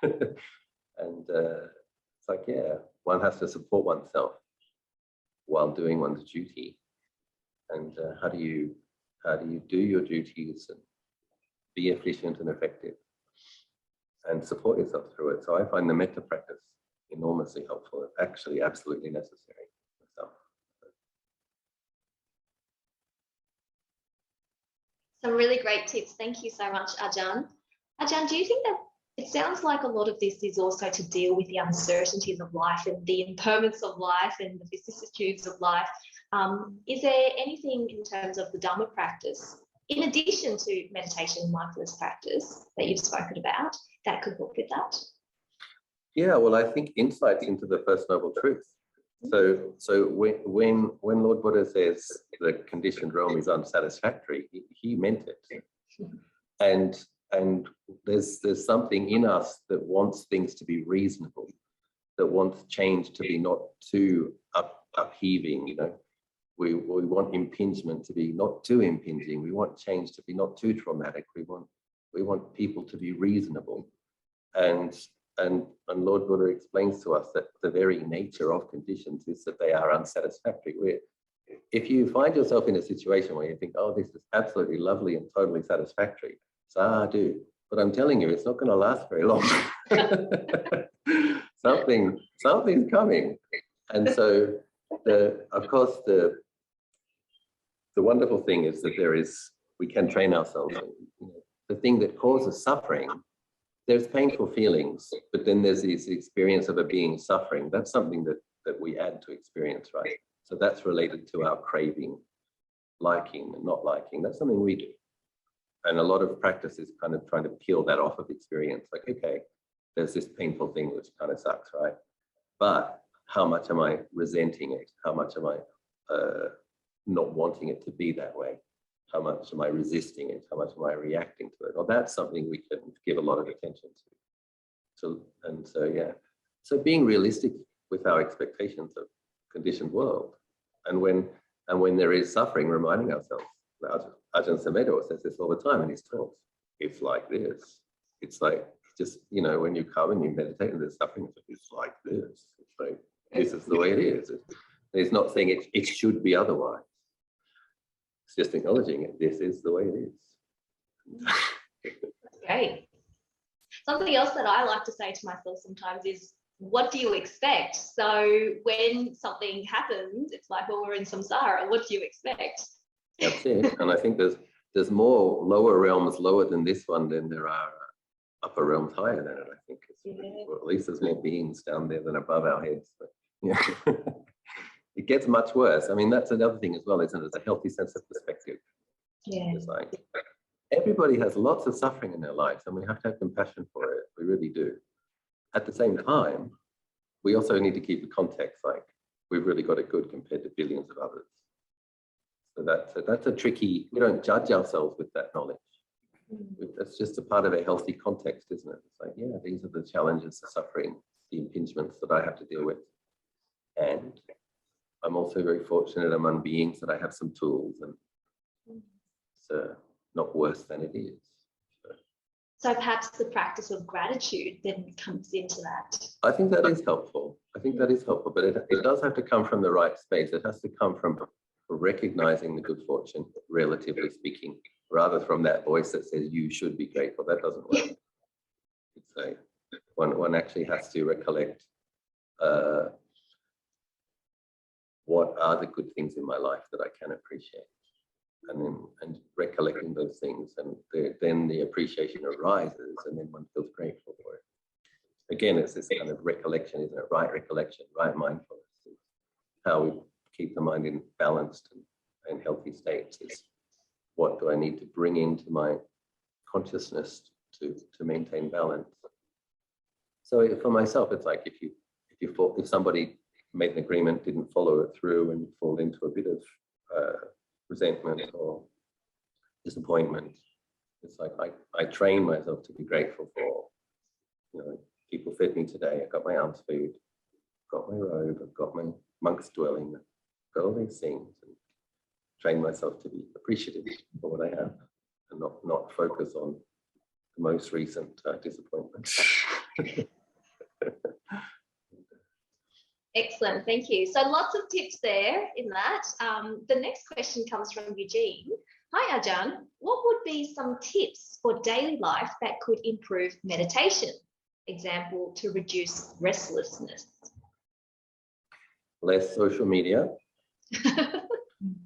And it's like, one has to support oneself while doing one's duty. And how do you do your duties and be efficient and effective? and support yourself through it. So I find the metta practice enormously helpful, actually absolutely necessary myself. Some really great tips. Thank you so much, Ajahn. Ajahn, do you think that it sounds like a lot of this is also to deal with the uncertainties of life and the impermanence of life and the vicissitudes of life? Is there anything in terms of the Dhamma practice, in addition to meditation and mindfulness practice that you've spoken about, that could help with that? Yeah, well, I think insights into the First Noble Truth. So when Lord Buddha says the conditioned realm is unsatisfactory, he meant it. And there's something in us that wants things to be reasonable, that wants change to be not too upheaving, you know. We want impingement to be not too impinging. We want change to be not too traumatic. We want people to be reasonable. And Lord Buddha explains to us that the very nature of conditions is that they are unsatisfactory. If you find yourself in a situation where you think, oh, this is absolutely lovely and totally satisfactory, sadhu, but I'm telling you, it's not going to last very long. Something's coming. And so, of course, the wonderful thing is that we can train ourselves. You know, the thing that causes suffering, there's painful feelings, but then there's this experience of a being suffering. That's something that we add to experience, right? So that's related to our craving, liking and not liking. That's something we do. And a lot of practice is kind of trying to peel that off of experience. Like, okay, there's this painful thing which kind of sucks, right? But how much am I resenting it? How much am I not wanting it to be that way? How much am I resisting it? How much am I reacting to it? Well, that's something we can give a lot of attention to. So being realistic with our expectations of conditioned world, and when there is suffering, reminding ourselves. Ajahn Sumedho says this all the time in his talks. It's like this. It's like just, you know, when you come and you meditate and there's suffering, it's like this. It's like this is the way it is. It's not saying it should be otherwise. It's just acknowledging it. This is the way it is. That's great. Something else that I like to say to myself sometimes is, what do you expect? So when something happens, it's like, well, we're in samsara. What do you expect? That's it. And I think there's more lower realms lower than this one than there are upper realms higher than it, I think. Or at least there's more beings down there than above our heads. But, yeah. It gets much worse. I mean, that's another thing as well, isn't it? It's a healthy sense of perspective. Yeah. It's like everybody has lots of suffering in their lives and we have to have compassion for it. We really do. At the same time, we also need to keep the context, like we've really got it good compared to billions of others. So that's a tricky, we don't judge ourselves with that knowledge. That's just a part of a healthy context, isn't it? It's like, yeah, these are the challenges, the suffering, the impingements that I have to deal with. And I'm also very fortunate among beings that I have some tools, and it's not worse than it is. So perhaps the practice of gratitude then comes into that. I think that is helpful. But it does have to come from the right space. It has to come from recognizing the good fortune, relatively speaking, rather from that voice that says you should be grateful. That doesn't work. It's like one actually has to recollect what are the good things in my life that I can appreciate, and recollecting those things, and then the appreciation arises, and then one feels grateful for it. Again, it's this kind of recollection, isn't it? Right recollection, right mindfulness. How we keep the mind in balanced and healthy states is what do I need to bring into my consciousness to maintain balance. So for myself, it's like if somebody made an agreement, didn't follow it through, and you fall into a bit of resentment or disappointment, it's like I train myself to be grateful for, you know, people fed me today, I got my alms food, got my robe, I've got my monk's dwelling, got all these things, and train myself to be appreciative for what I have and not focus on the most recent disappointment. Excellent, thank you. So lots of tips there in that. The next question comes from Eugene. Hi Ajahn, what what would be some tips for daily life that could improve meditation? Example, to reduce restlessness. Less social media,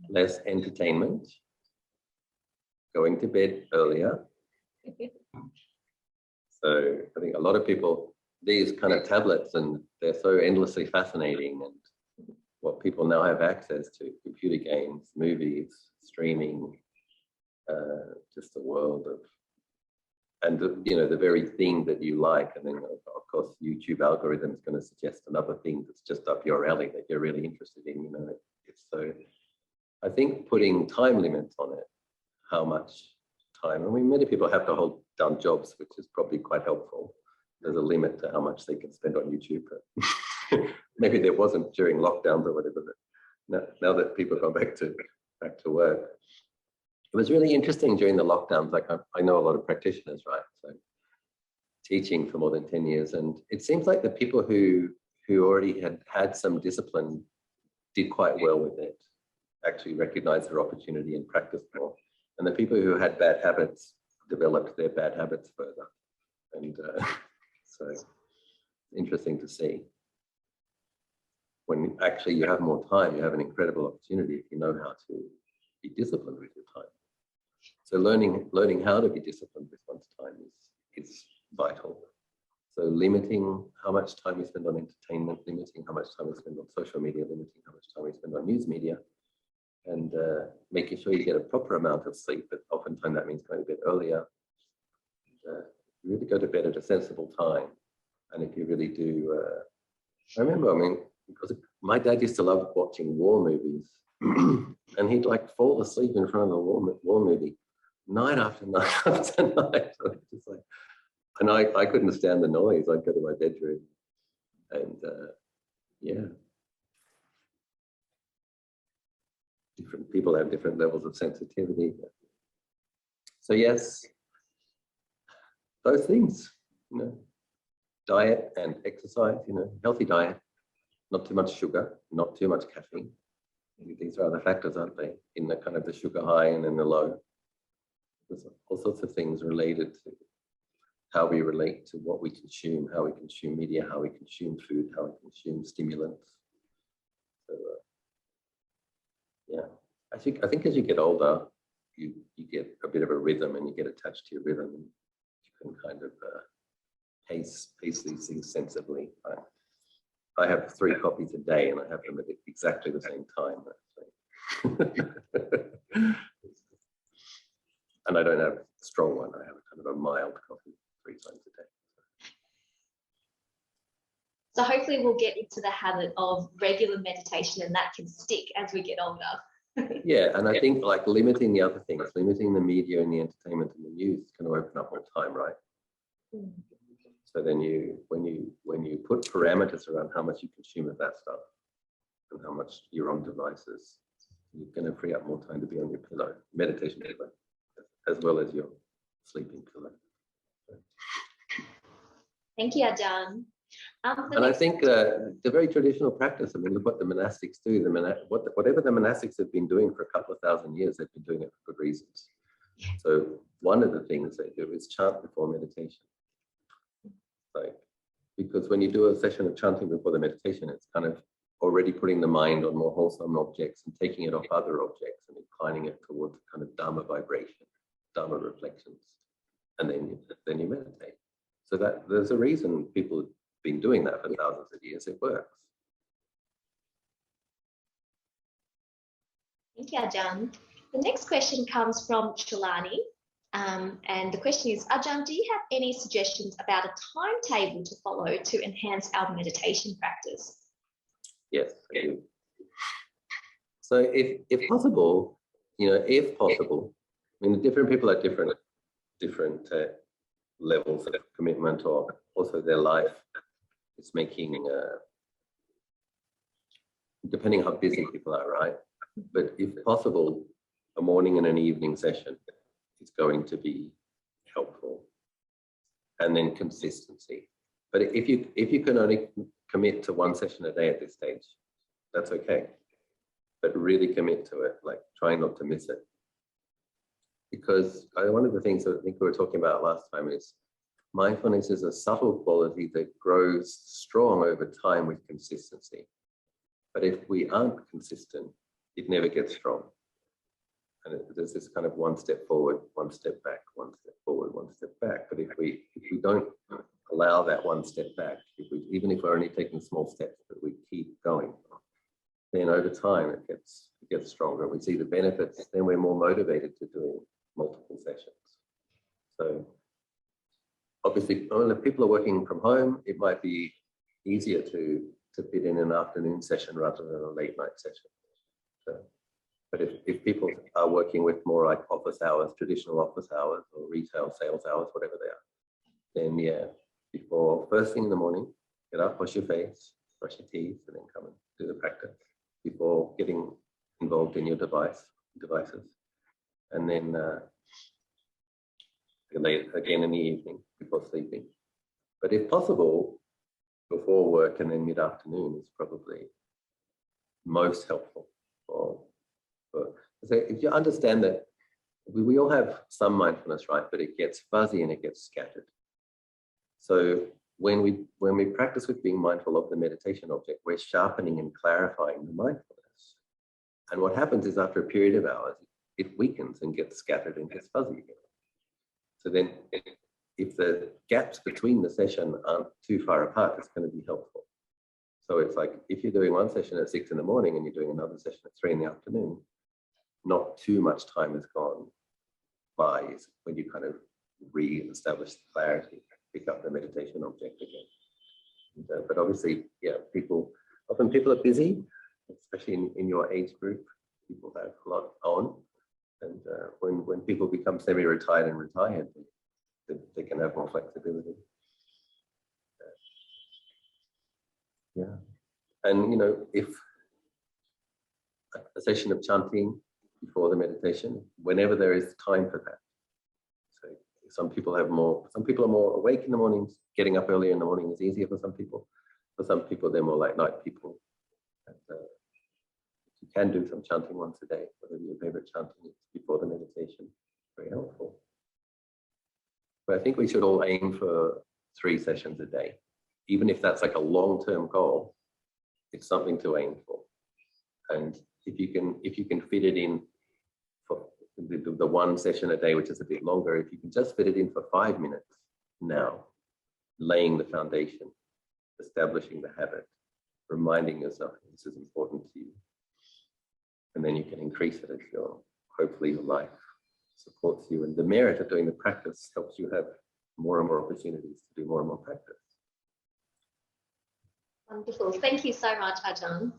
less entertainment, going to bed earlier. So I think a lot of people, these kind of tablets, and they're so endlessly fascinating, and what people now have access to, computer games, movies, streaming, just a world of, and the very thing that you like, and then of course YouTube algorithm is going to suggest another thing that's just up your alley that you're really interested in. It's so, I think putting time limits on it, how much time. I mean, many people have to hold down jobs, which is probably quite helpful. There's a limit to how much they can spend on YouTube. But maybe there wasn't during lockdowns or whatever. But now that people go back to work, it was really interesting during the lockdowns. Like I know a lot of practitioners, right? So teaching for more than 10 years, and it seems like the people who already had some discipline did quite well with it. Actually, recognized their opportunity and practiced more. And the people who had bad habits developed their bad habits further. And so it's interesting to see. When actually you have more time, you have an incredible opportunity if you know how to be disciplined with your time. So learning how to be disciplined with one's time is vital. So limiting how much time we spend on entertainment, limiting how much time we spend on social media, limiting how much time we spend on news media, and making sure you get a proper amount of sleep, but oftentimes that means going to bed earlier. Really go to bed at a sensible time. And if you really do, I remember, because my dad used to love watching war movies, and he'd like fall asleep in front of a war movie night after night after night. So just like, and I couldn't stand the noise. I'd go to my bedroom, and yeah. Different people have different levels of sensitivity. So yes, those things, diet and exercise, healthy diet, not too much sugar, not too much caffeine. These are other factors, aren't they? In the kind of the sugar high and then the low. There's all sorts of things related to how we relate to what we consume, how we consume media, how we consume food, how we consume stimulants. So, yeah, I think as you get older, you get a bit of a rhythm, and you get attached to your rhythm, and you can kind of pace these things sensibly. I have 3 coffees a day, and I have them at exactly the same time. And I don't have a strong one. I have a kind of a mild coffee 3 times a day. So hopefully we'll get into the habit of regular meditation, and that can stick as we get older. Yeah, and I think like limiting the other things, limiting the media and the entertainment and the news is going to open up more time, right? So then when you put parameters around how much you consume of that stuff and how much you're on devices, you're going to free up more time to be on your pillow, meditation pillow, as well as your sleeping pillow. Thank you, Ajahn. And I think the very traditional practice, look what the monastics do. Whatever the monastics have been doing for a couple of thousand years, they've been doing it for good reasons. So one of the things they do is chant before meditation. Like, because when you do a session of chanting before the meditation, it's kind of already putting the mind on more wholesome objects and taking it off other objects and inclining it towards kind of Dharma vibration, Dharma reflections, and then you meditate. So that there's a reason people have been doing that for thousands of years. It works. Thank you, Ajahn. The next question comes from Shalani. And the question is, Ajahn, do you have any suggestions about a timetable to follow to enhance our meditation practice? Yes, I do. So if possible, different people have different levels of commitment, or also their life is making, depending how busy people are, right? But if possible, a morning and an evening session is going to be helpful, and then consistency. But if you can only commit to 1 session a day at this stage, that's okay. But really commit to it, like try not to miss it. because one of the things that I think we were talking about last time is mindfulness is a subtle quality that grows strong over time with consistency. But if we aren't consistent, it never gets strong. And there's this kind of one step forward, one step back, one step forward, one step back. But if we don't allow that one step back, even if we're only taking small steps, but we keep going, then over time it gets stronger. We see the benefits, then we're more motivated to doing multiple sessions. So obviously, if people are working from home, it might be easier to fit in an afternoon session rather than a late night session. So, but if people are working with more like office hours, traditional office hours or retail sales hours, whatever they are, then yeah, before first thing in the morning, get up, wash your face, brush your teeth, and then come and do the practice before getting involved in your devices. And then again in the evening before sleeping. But if possible, before work and then mid-afternoon is probably most helpful. So if you understand that we all have some mindfulness, right? But it gets fuzzy and it gets scattered. So when we practice with being mindful of the meditation object, we're sharpening and clarifying the mindfulness. And what happens is after a period of hours, it weakens and gets scattered and gets fuzzy again. So then if the gaps between the session aren't too far apart, it's going to be helpful. So it's like if you're doing one session at 6 in the morning and you're doing another session at 3 in the afternoon, not too much time has gone by when you kind of re-establish the clarity, pick up the meditation object again. And, but obviously, yeah, often people are busy, especially in your age group. People have a lot on. And when people become semi-retired and retired, they can have more flexibility. Yeah. And, if a session of chanting before the meditation, whenever there is time for that. So some people are more awake in the mornings. Getting up early in the morning is easier for some people. For some people, they're more like night people. And, you can do some chanting once a day, whatever your favorite chanting is before the meditation. Very helpful. But I think we should all aim for 3 sessions a day. Even if that's like a long-term goal, it's something to aim for. And if you can fit it in for the one session a day, which is a bit longer, if you can just fit it in for 5 minutes now, laying the foundation, establishing the habit, reminding yourself this is important to you. And then you can increase it as hopefully your life supports you. And the merit of doing the practice helps you have more and more opportunities to do more and more practice. Wonderful. Thank you so much, Ajahn.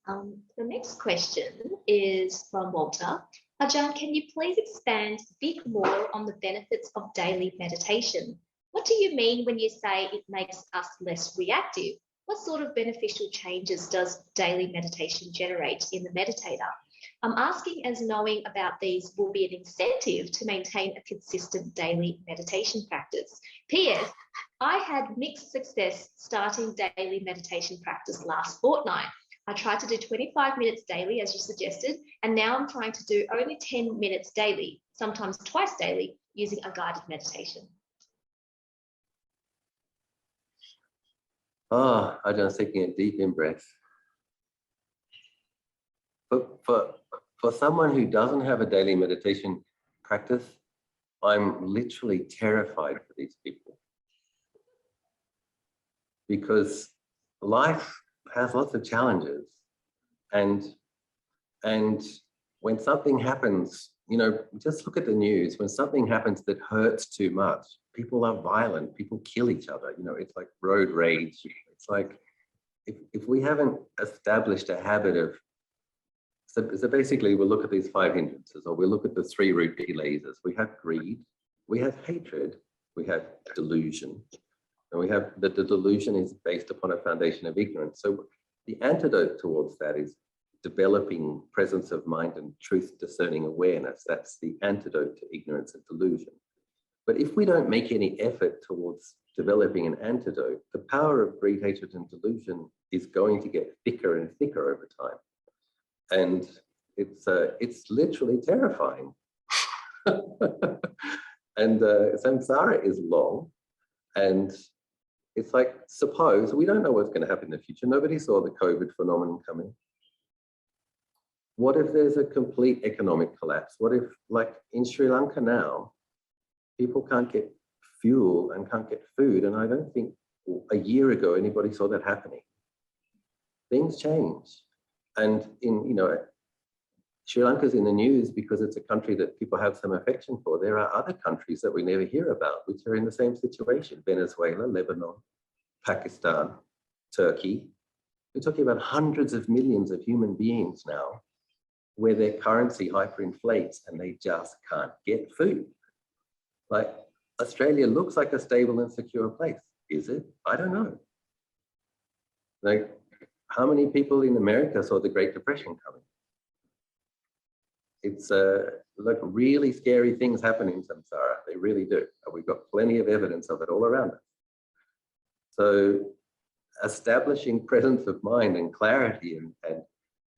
The next question is from Walter. Ajahn, can you please expand a bit more on the benefits of daily meditation? What do you mean when you say it makes us less reactive? What sort of beneficial changes does daily meditation generate in the meditator? I'm asking as knowing about these will be an incentive to maintain a consistent daily meditation practice. P.S. I had mixed success starting daily meditation practice last fortnight. I tried to do 25 minutes daily, as you suggested, and now I'm trying to do only 10 minutes daily, sometimes twice daily, using a guided meditation. Oh, I'm just taking a deep in-breath. For someone who doesn't have a daily meditation practice, I'm literally terrified for these people. Because life has lots of challenges. And when something happens, just look at the news. When something happens that hurts too much, people are violent, people kill each other. It's like road rage. It's like, if we haven't established a habit of, so basically we'll look at these 5 hindrances, or we'll look at the 3 root lasers. We have greed, we have hatred, we have delusion. And we have the delusion is based upon a foundation of ignorance. So the antidote towards that is developing presence of mind and truth discerning awareness. That's the antidote to ignorance and delusion. But if we don't make any effort towards developing an antidote, the power of greed, hatred, and delusion is going to get thicker and thicker over time. And it's literally terrifying. And samsara is long, and it's like, suppose, we don't know what's going to happen in the future. Nobody saw the COVID phenomenon coming. What if there's a complete economic collapse? What if, like in Sri Lanka now, people can't get fuel and can't get food? And I don't think a year ago anybody saw that happening. Things change. And in, Sri Lanka's in the news because it's a country that people have some affection for. There are other countries that we never hear about, which are in the same situation: Venezuela, Lebanon, Pakistan, Turkey. We're talking about hundreds of millions of human beings now where their currency hyperinflates and they just can't get food. Like, Australia looks like a stable and secure place. Is it? I don't know. Like, how many people in America saw the Great Depression coming? It's like really scary things happen in samsara. They really do. And we've got plenty of evidence of it all around us. So establishing presence of mind and clarity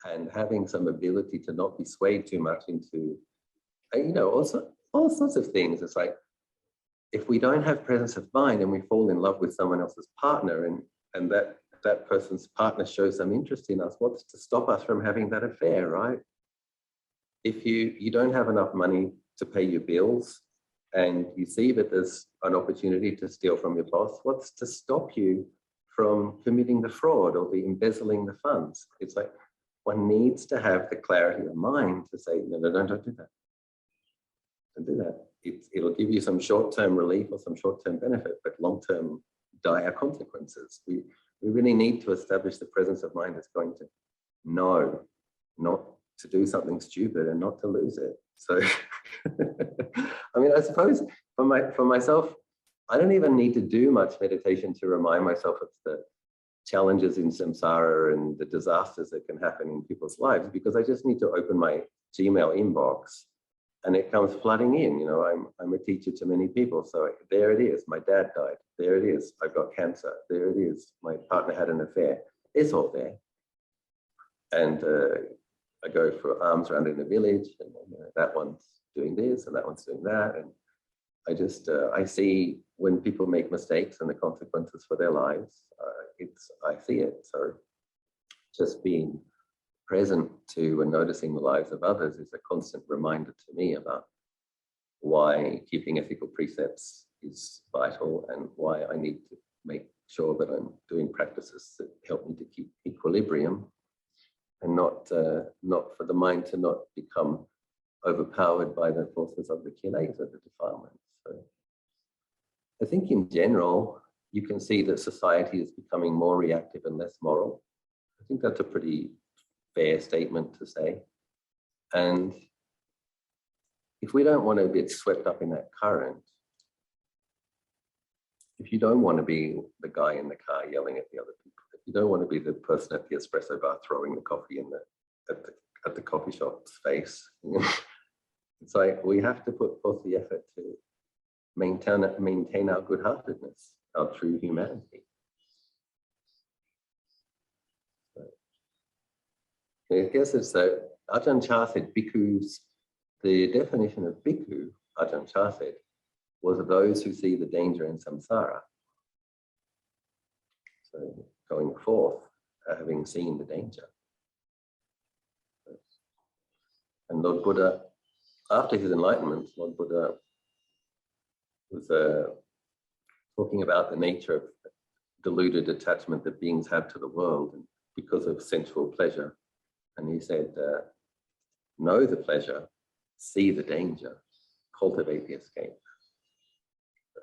and having some ability to not be swayed too much into, also all sorts of things. It's like, if we don't have presence of mind and we fall in love with someone else's partner, and that person's partner shows some interest in us, what's to stop us from having that affair, right? If you don't have enough money to pay your bills and you see that there's an opportunity to steal from your boss, what's to stop you from committing the fraud or the embezzling the funds? It's like, one needs to have the clarity of mind to say, no, don't do that. Don't do that. It'll give you some short-term relief or some short-term benefit, but long-term dire consequences. We really need to establish the presence of mind that's going to know not to do something stupid and not to lose it. So, I mean, I suppose for myself, I don't even need to do much meditation to remind myself of the challenges in samsara and the disasters that can happen in people's lives, because I just need to open my Gmail inbox and it comes flooding in. I'm a teacher to many people. So there it is. My dad died. There it is. I've got cancer. There it is. My partner had an affair. It's all there. And I go for arms around in the village, and that one's doing this and that one's doing that. And I just, I see when people make mistakes and the consequences for their lives, I see it. So just being present to and noticing the lives of others is a constant reminder to me about why keeping ethical precepts is vital and why I need to make sure that I'm doing practices that help me to keep equilibrium, and not for the mind to not become overpowered by the forces of the kilesa, the defilements. So I think in general, you can see that society is becoming more reactive and less moral. I think that's a pretty fair statement to say. And if we don't want to get swept up in that current, if you don't want to be the guy in the car yelling at the other people, if you don't want to be the person at the espresso bar throwing the coffee at the coffee shop's face, it's like we have to put forth the effort to maintain our good-heartedness, our true humanity. So, I guess it's Ajahn Chah said bhikkhus, the definition of bhikkhu, Ajahn Chah said, was those who see the danger in samsara. So going forth, having seen the danger. And Lord Buddha, after his enlightenment, Lord Buddha was talking about the nature of deluded attachment that beings have to the world and because of sensual pleasure. And he said, know the pleasure, see the danger, cultivate the escape. So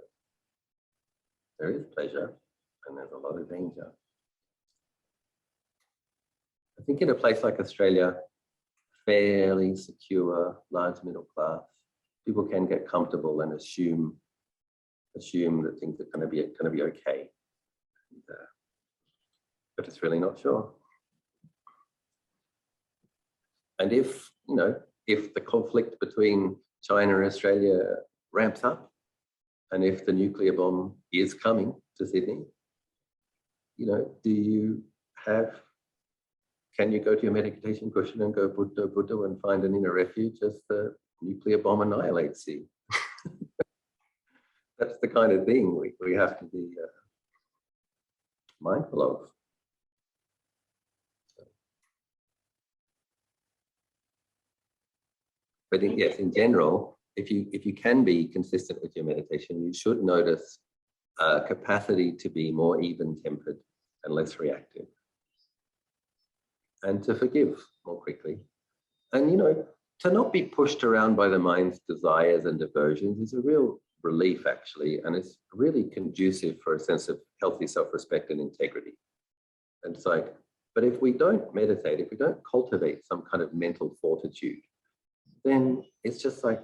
there is pleasure and there's a lot of danger. I think in a place like Australia, fairly secure, large middle class, people can get comfortable and assume that things are going to be okay, but it's really not sure. And if the conflict between China and Australia ramps up, and if the nuclear bomb is coming to Sydney, can you go to your meditation cushion and go Buddha, Buddha, and find an inner refuge as the nuclear bomb annihilates you. That's the kind of thing we have to be mindful of. But yes, in general, if you can be consistent with your meditation, you should notice capacity to be more even-tempered and less reactive, and to forgive more quickly, and to not be pushed around by the mind's desires and aversions is a real relief, actually, and it's really conducive for a sense of healthy self-respect and integrity. And it's like, but if we don't meditate, if we don't cultivate some kind of mental fortitude, then it's just like,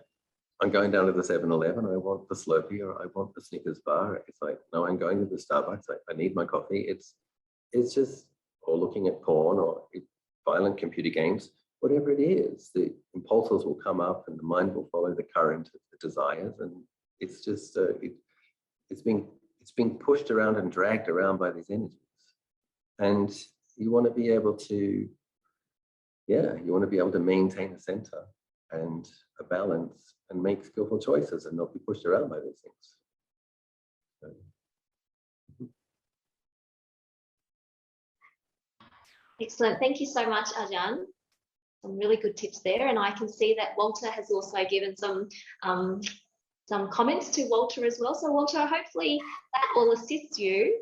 I'm going down to the 7-Eleven, I want the Slurpee, or I want the Snickers bar. It's like, no, I'm going to the Starbucks, I need my coffee. It's just, or looking at porn or violent computer games, whatever it is, the impulses will come up and the mind will follow the current of the desires. And it's just, it's being pushed around and dragged around by these energies. And you want to be able to, maintain a center and a balance and make skillful choices and not be pushed around by these things. So. Excellent. Thank you so much, Ajahn. Some really good tips there. And I can see that Walter has also given some comments to Walter as well. So Walter, hopefully that will assist you.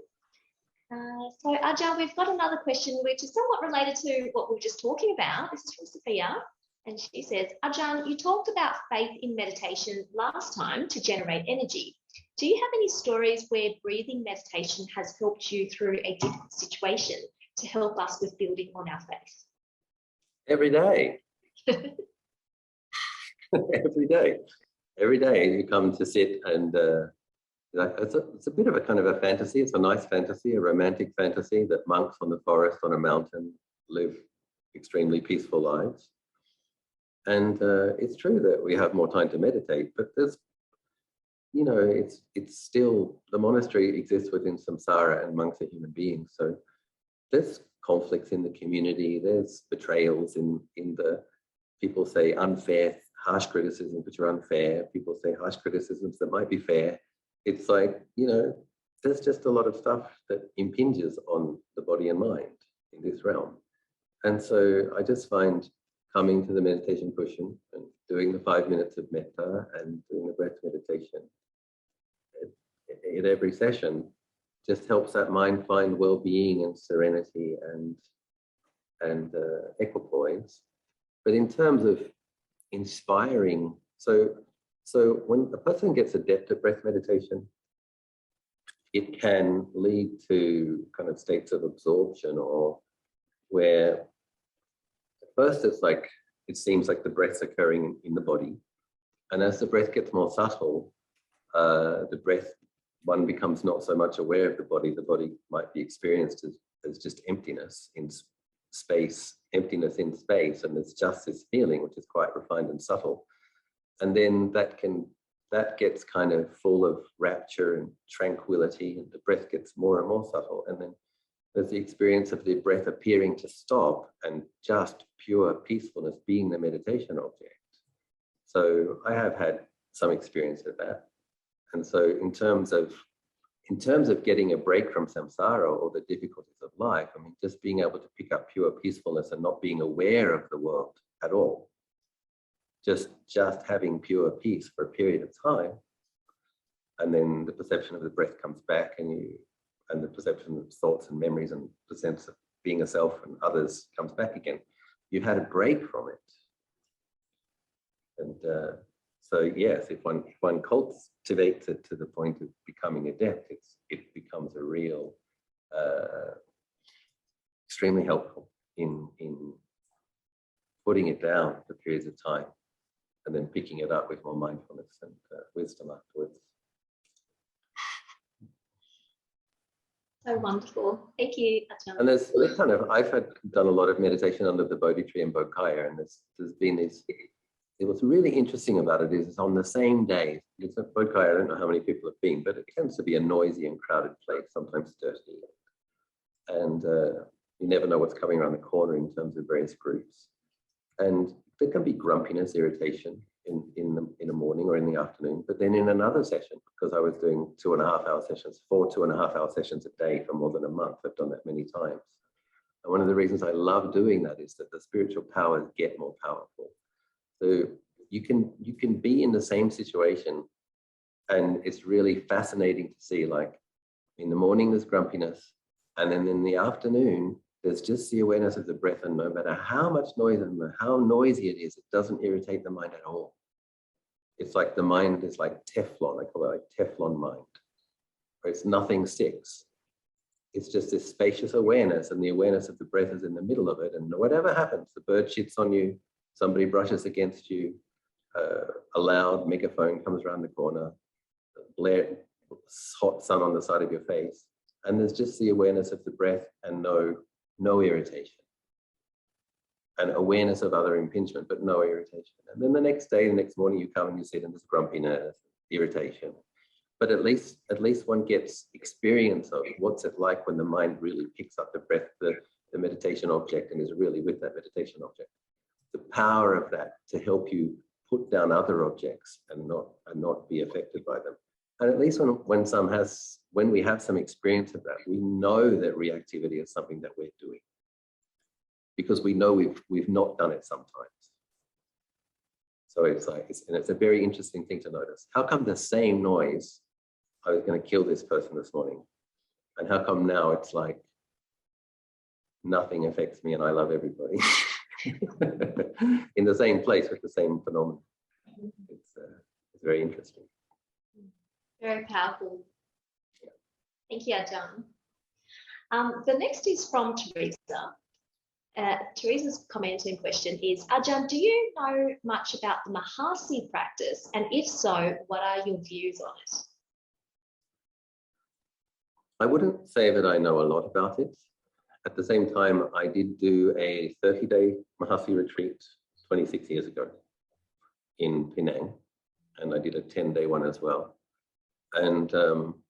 So Ajahn, we've got another question which is somewhat related to what we were just talking about. This is from Sophia. And she says, Ajahn, you talked about faith in meditation last time to generate energy. Do you have any stories where breathing meditation has helped you through a difficult situation to help us with building on our faith? Every day. Every day you come to sit and it's a bit of a kind of a fantasy. It's a nice fantasy, a romantic fantasy that monks on the forest on a mountain live extremely peaceful lives. And it's true that we have more time to meditate, but there's, it's still, the monastery exists within samsara and monks are human beings. So there's conflicts in the community, there's betrayals in the, people say unfair, harsh criticisms which are unfair, people say harsh criticisms that might be fair. It's like, there's just a lot of stuff that impinges on the body and mind in this realm. And so I just find coming to the meditation cushion and doing the 5 minutes of metta and doing the breath meditation at every session just helps that mind find well-being and serenity and equipoise. But in terms of inspiring, so when a person gets adept at breath meditation, it can lead to kind of states of absorption, or where at first it's like, it seems like the breath's occurring in the body. And as the breath gets more subtle, one becomes not so much aware of the body might be experienced as just emptiness in space, and there's just this feeling which is quite refined and subtle. And then that gets kind of full of rapture and tranquility, and the breath gets more and more subtle. And then there's the experience of the breath appearing to stop and just pure peacefulness being the meditation object. So I have had some experience of that. And so in terms of getting a break from samsara or the difficulties of life, I mean, just being able to pick up pure peacefulness and not being aware of the world at all, just having pure peace for a period of time, and then the perception of the breath comes back, and the perception of thoughts and memories and the sense of being a self and others comes back again. You've had a break from it. And so yes, if one cultivates it to the point of becoming adept, it becomes a real, extremely helpful in putting it down for periods of time, and then picking it up with more mindfulness and wisdom afterwards. So wonderful. Thank you, Ajahn. And there's kind of, done a lot of meditation under the Bodhi tree in Bodhgaya, and there's been this, what's really interesting about it is on the same day, it's at Bodhgaya, I don't know how many people have been, but it tends to be a noisy and crowded place, sometimes dirty. And you never know what's coming around the corner in terms of various groups. And there can be grumpiness, irritation, in the morning or in the afternoon, but then in another session, because I was doing 2.5-hour sessions, 4 2.5-hour sessions a day for more than a month. I've done that many times. And one of the reasons I love doing that is that the spiritual powers get more powerful. So you can be in the same situation, and it's really fascinating to see, like, in the morning there's grumpiness, and then in the afternoon there's just the awareness of the breath, and no matter how much noise and how noisy it is, it doesn't irritate the mind at all. It's like the mind is like Teflon. I call it like Teflon mind, where it's nothing sticks. It's just this spacious awareness, and the awareness of the breath is in the middle of it. And whatever happens, the bird shits on you, somebody brushes against you, a loud megaphone comes around the corner, hot sun on the side of your face, and there's just the awareness of the breath and no irritation. And awareness of other impingement, but no irritation. And then the next day, the next morning, you come and you sit and there's grumpiness, irritation. But at least one gets experience of what's it like when the mind really picks up the breath, the meditation object, and is really with that meditation object. The power of that to help you put down other objects and not be affected by them. And at least when we have some experience of that, we know that reactivity is something that we're doing, because we know we've not done it sometimes. So it's a very interesting thing to notice. How come the same noise, I was going to kill this person this morning, and how come now it's like nothing affects me and I love everybody in the same place with the same phenomenon? It's very interesting. Very powerful. Thank you, Ajahn. The next is from Teresa. Teresa's comment and question is, Ajahn, do you know much about the Mahasi practice? And if so, what are your views on it? I wouldn't say that I know a lot about it. At the same time, I did do a 30-day Mahasi retreat 26 years ago in Penang, and I did a 10-day one as well. And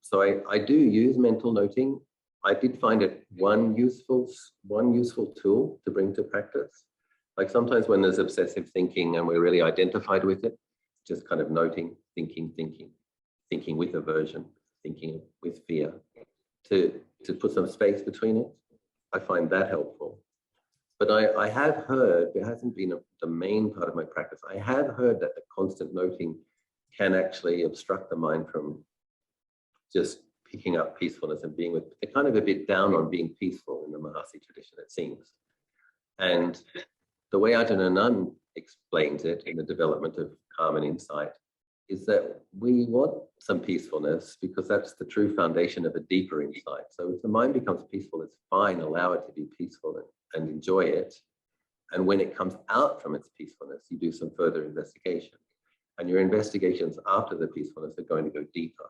so I do use mental noting. I did find it one useful tool to bring to practice. Like sometimes when there's obsessive thinking and we're really identified with it, just kind of noting, thinking with aversion, thinking with fear, to put some space between it. I find that helpful. But I have heard, it hasn't been the main part of my practice, I have heard that the constant noting can actually obstruct the mind from just picking up peacefulness and being with, they're kind of a bit down on being peaceful in the Mahasi tradition, it seems. And the way Ajahn Achalo explains it in the development of calm and insight is that we want some peacefulness because that's the true foundation of a deeper insight. So if the mind becomes peaceful, it's fine, allow it to be peaceful and enjoy it. And when it comes out from its peacefulness, you do some further investigation. And your investigations after the peacefulness are going to go deeper.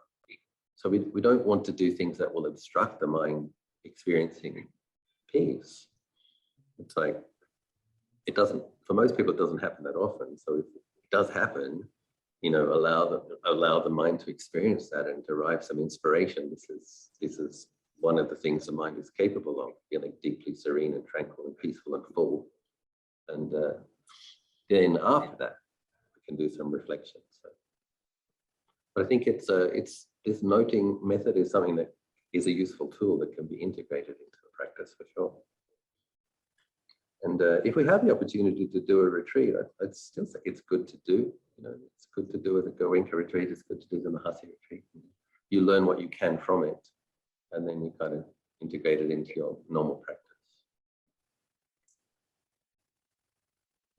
So we don't want to do things that will obstruct the mind experiencing peace. It's like, it doesn't, for most people, it doesn't happen that often. So if it does happen, allow the mind to experience that and derive some inspiration. This is one of the things the mind is capable of, feeling deeply serene and tranquil and peaceful and full. And then after that, we can do some reflection. So, but I think it's this noting method is something that is a useful tool that can be integrated into the practice for sure. And if we have the opportunity to do a retreat, I'd still say it's good to do. It's good to do the Goenka retreat. It's good to do the Mahasi retreat. You learn what you can from it, and then you kind of integrate it into your normal practice.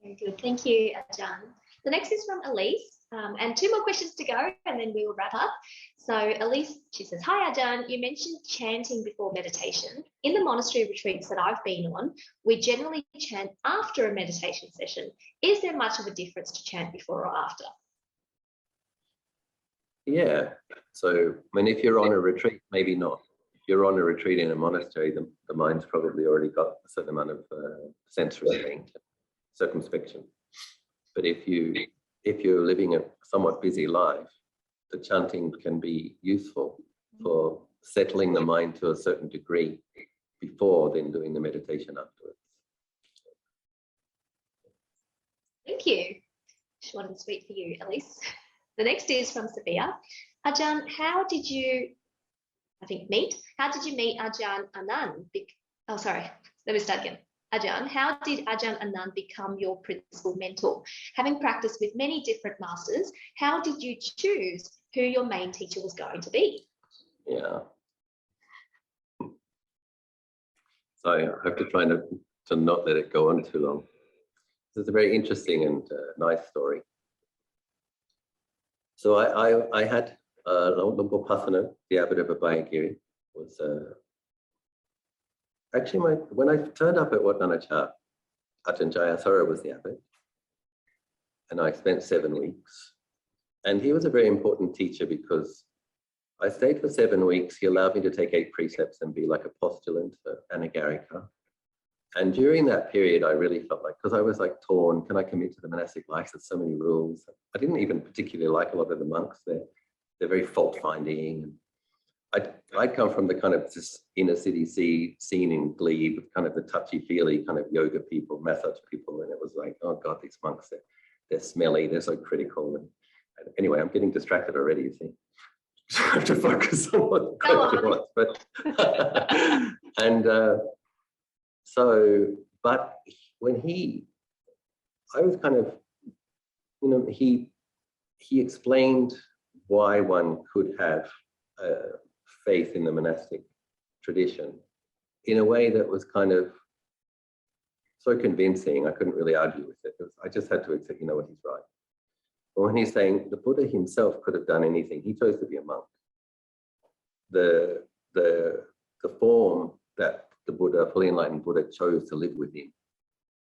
Very good. Thank you, Ajahn. The next is from Elise, and 2 more questions to go, and then we will wrap up. So Elise, she says, hi, Ajahn. You mentioned chanting before meditation. In the monastery retreats that I've been on, we generally chant after a meditation session. Is there much of a difference to chant before or after? Yeah. So, if you're on a retreat, maybe not. If you're on a retreat in a monastery, the mind's probably already got a certain amount of sense restraint, circumspection. But if you're living a somewhat busy life, the chanting can be useful for settling the mind to a certain degree before then doing the meditation afterwards. Thank you. short and sweet for you, Elise. The next is from Sophia. Ajahn, how did you meet Ajahn Anand? Oh, sorry, let me start again. Ajahn, how did Ajahn Anand become your principal mentor? Having practiced with many different masters, how did you choose who your main teacher was going to be? Yeah. So I have to try to not let it go on too long. This is a very interesting and nice story. So I had Lumpur Pasana, the abbot of Abhayagiri, was actually when I turned up at Wat Nanachar, Ajahn Achalo was the abbot, and I spent 7 weeks. And he was a very important teacher because I stayed for 7 weeks. He allowed me to take 8 precepts and be like a postulant for Anagarika. And during that period, I really felt like, because I was like torn, can I commit to the monastic life? There's so many rules. I didn't even particularly like a lot of the monks. They're very fault-finding. I'd come from the kind of this inner city scene in Glebe, with kind of the touchy-feely kind of yoga people, massage people. And it was like, oh God, these monks, they're smelly, they're so critical. And anyway, I'm getting distracted already, you see. So I have to focus on what the question was. But, and but when I was kind of, he explained why one could have faith in the monastic tradition in a way that was kind of so convincing, I couldn't really argue with it. I just had to accept, what, he's right. But when he's saying the Buddha himself could have done anything, he chose to be a monk. The form that the Buddha, fully enlightened Buddha, chose to live within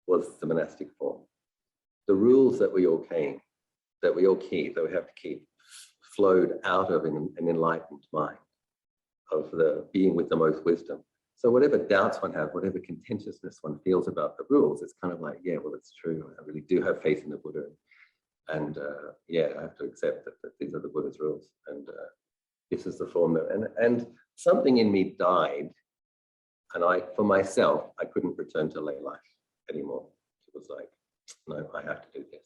was the monastic form. The rules that we all keep, that we have to keep, flowed out of an enlightened mind, of the being with the most wisdom. So whatever doubts one has, whatever contentiousness one feels about the rules, it's kind of like, yeah, well, it's true. I really do have faith in the Buddha. And yeah, I have to accept that these are the Buddha's rules. And this is the form that, and something in me died. And for myself, I couldn't return to lay life anymore. It was like, no, I have to do this.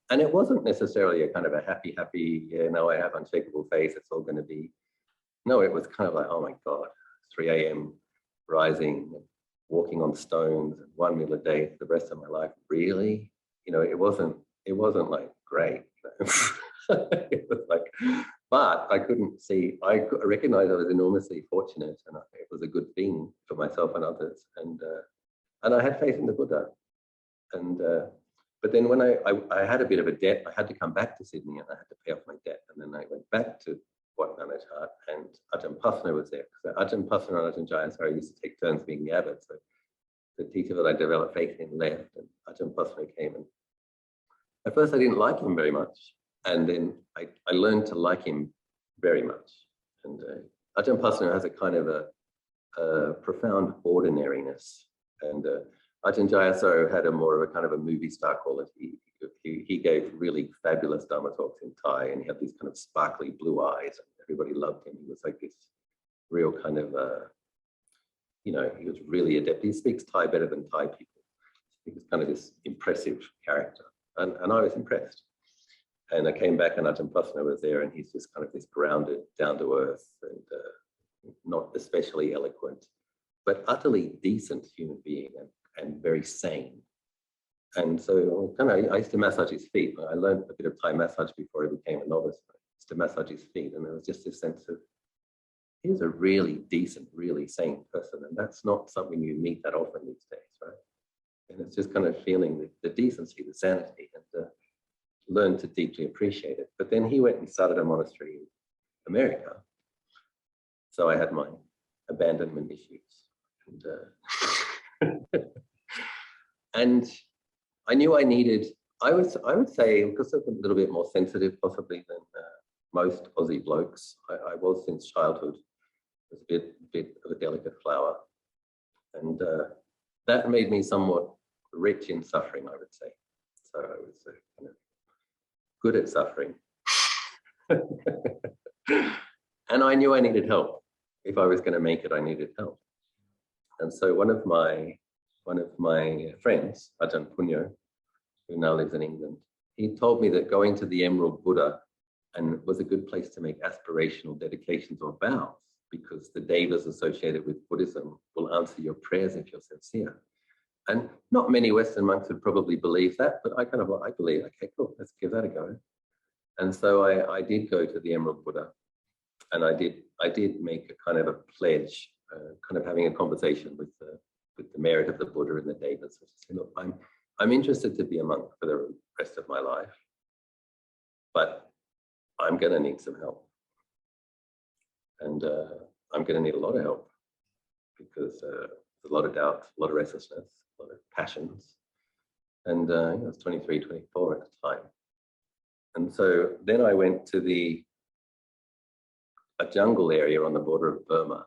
And it wasn't necessarily a kind of a happy, yeah, no, I have unshakable faith, it's all going to be. No, it was kind of like, oh my God, 3 a.m. rising, walking on stones, 1 meal a day for the rest of my life. Really? It wasn't like great. It was like, but I couldn't see, I recognized I was enormously fortunate, and it was a good thing for myself and others. And I had faith in the Buddha. And but then when I had a bit of a debt, I had to come back to Sydney and I had to pay off my debt. And then I went back to Wat Nanachar, and Ajahn Pasana was there. So Ajahn Pasana and Ajahn Jayasara used to take turns being the abbot. So the teacher that I developed faith in left, and Ajahn Pasana came. And at first I didn't like him very much. And then I learned to like him very much. And Ajahn Pasana has a kind of a profound ordinariness. And Ajahn Jayasara had a more of a kind of a movie star quality. He gave really fabulous Dharma talks in Thai, and he had these kind of sparkly blue eyes, and everybody loved him. He was like this real kind of, he was really adept. He speaks Thai better than Thai people. He was kind of this impressive character, and I was impressed. And I came back, and Ajahn Pasana was there, and he's just kind of this grounded, down to earth, and not especially eloquent, but utterly decent human being, and very sane. And so I used to massage his feet. I learned a bit of Thai massage before I became a novice. I used to massage his feet, and there was just this sense of, he's a really decent, really sane person. And that's not something you meet that often these days, right? And it's just kind of feeling the decency, the sanity, and learn to deeply appreciate it. But then he went and started a monastery in America. So I had my abandonment issues. And I knew I needed, I would say, because I'm a little bit more sensitive possibly than most Aussie blokes, I was since childhood, was a bit of a delicate flower. And that made me somewhat rich in suffering, I would say. So I was kind of good at suffering. And I knew I needed help. If I was going to make it, I needed help. And so one of my friends, Ajahn Punyo, who now lives in England, he told me that going to the Emerald Buddha and was a good place to make aspirational dedications or vows, because the devas associated with Buddhism will answer your prayers if you're sincere. And not many Western monks would probably believe that, but I believe, okay, cool, let's give that a go. And so I did go to the Emerald Buddha, and I did make a kind of a pledge, kind of having a conversation with the merit of the Buddha and the devas. I just said, look, I'm interested to be a monk for the rest of my life, but I'm going to need some help. And I'm going to need a lot of help because there's a lot of doubt, a lot of restlessness, a lot of passions. And I was 23, 24 at the time. And so then I went to a jungle area on the border of Burma.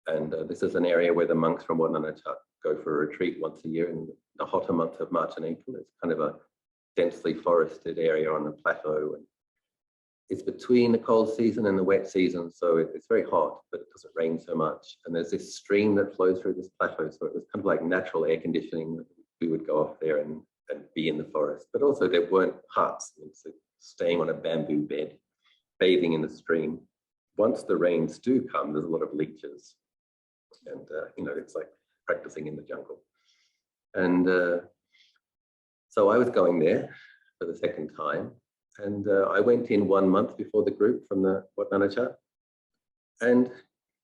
And this is an area where the monks from Wat Nanachat go for a retreat once a year in the hotter months of March and April. It's kind of a densely forested area on the plateau. And it's between the cold season and the wet season, so it's very hot, but it doesn't rain so much. And there's this stream that flows through this plateau, so it was kind of like natural air conditioning. We would go off there and be in the forest, but also there weren't huts. It's like staying on a bamboo bed, bathing in the stream. Once the rains do come, there's a lot of leeches, and it's like practicing in the jungle. And so I was going there for the second time. And I went in 1 month before the group from the Wat Nanachat. And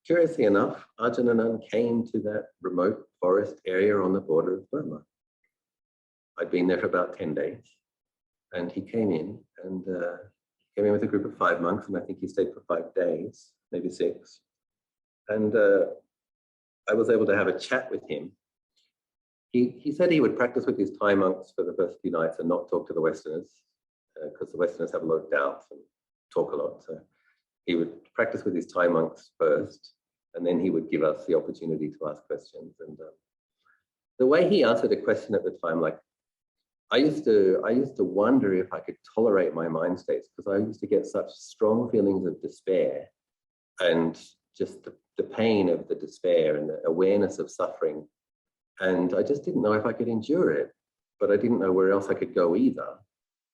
curiously enough, Ajahn Achalo came to that remote forest area on the border of Burma. I'd been there for about 10 days. And he came in, and came in with a group of 5 monks, and I think he stayed for 5 days, maybe 6. And I was able to have a chat with him. He said he would practice with his Thai monks for the first few nights and not talk to the Westerners, because the Westerners have a lot of doubts and talk a lot. So he would practice with his Thai monks first, and then he would give us the opportunity to ask questions. And the way he answered a question at the time, like, I used to wonder if I could tolerate my mind states, because I used to get such strong feelings of despair and just the pain of the despair and the awareness of suffering. And I just didn't know if I could endure it, but I didn't know where else I could go either.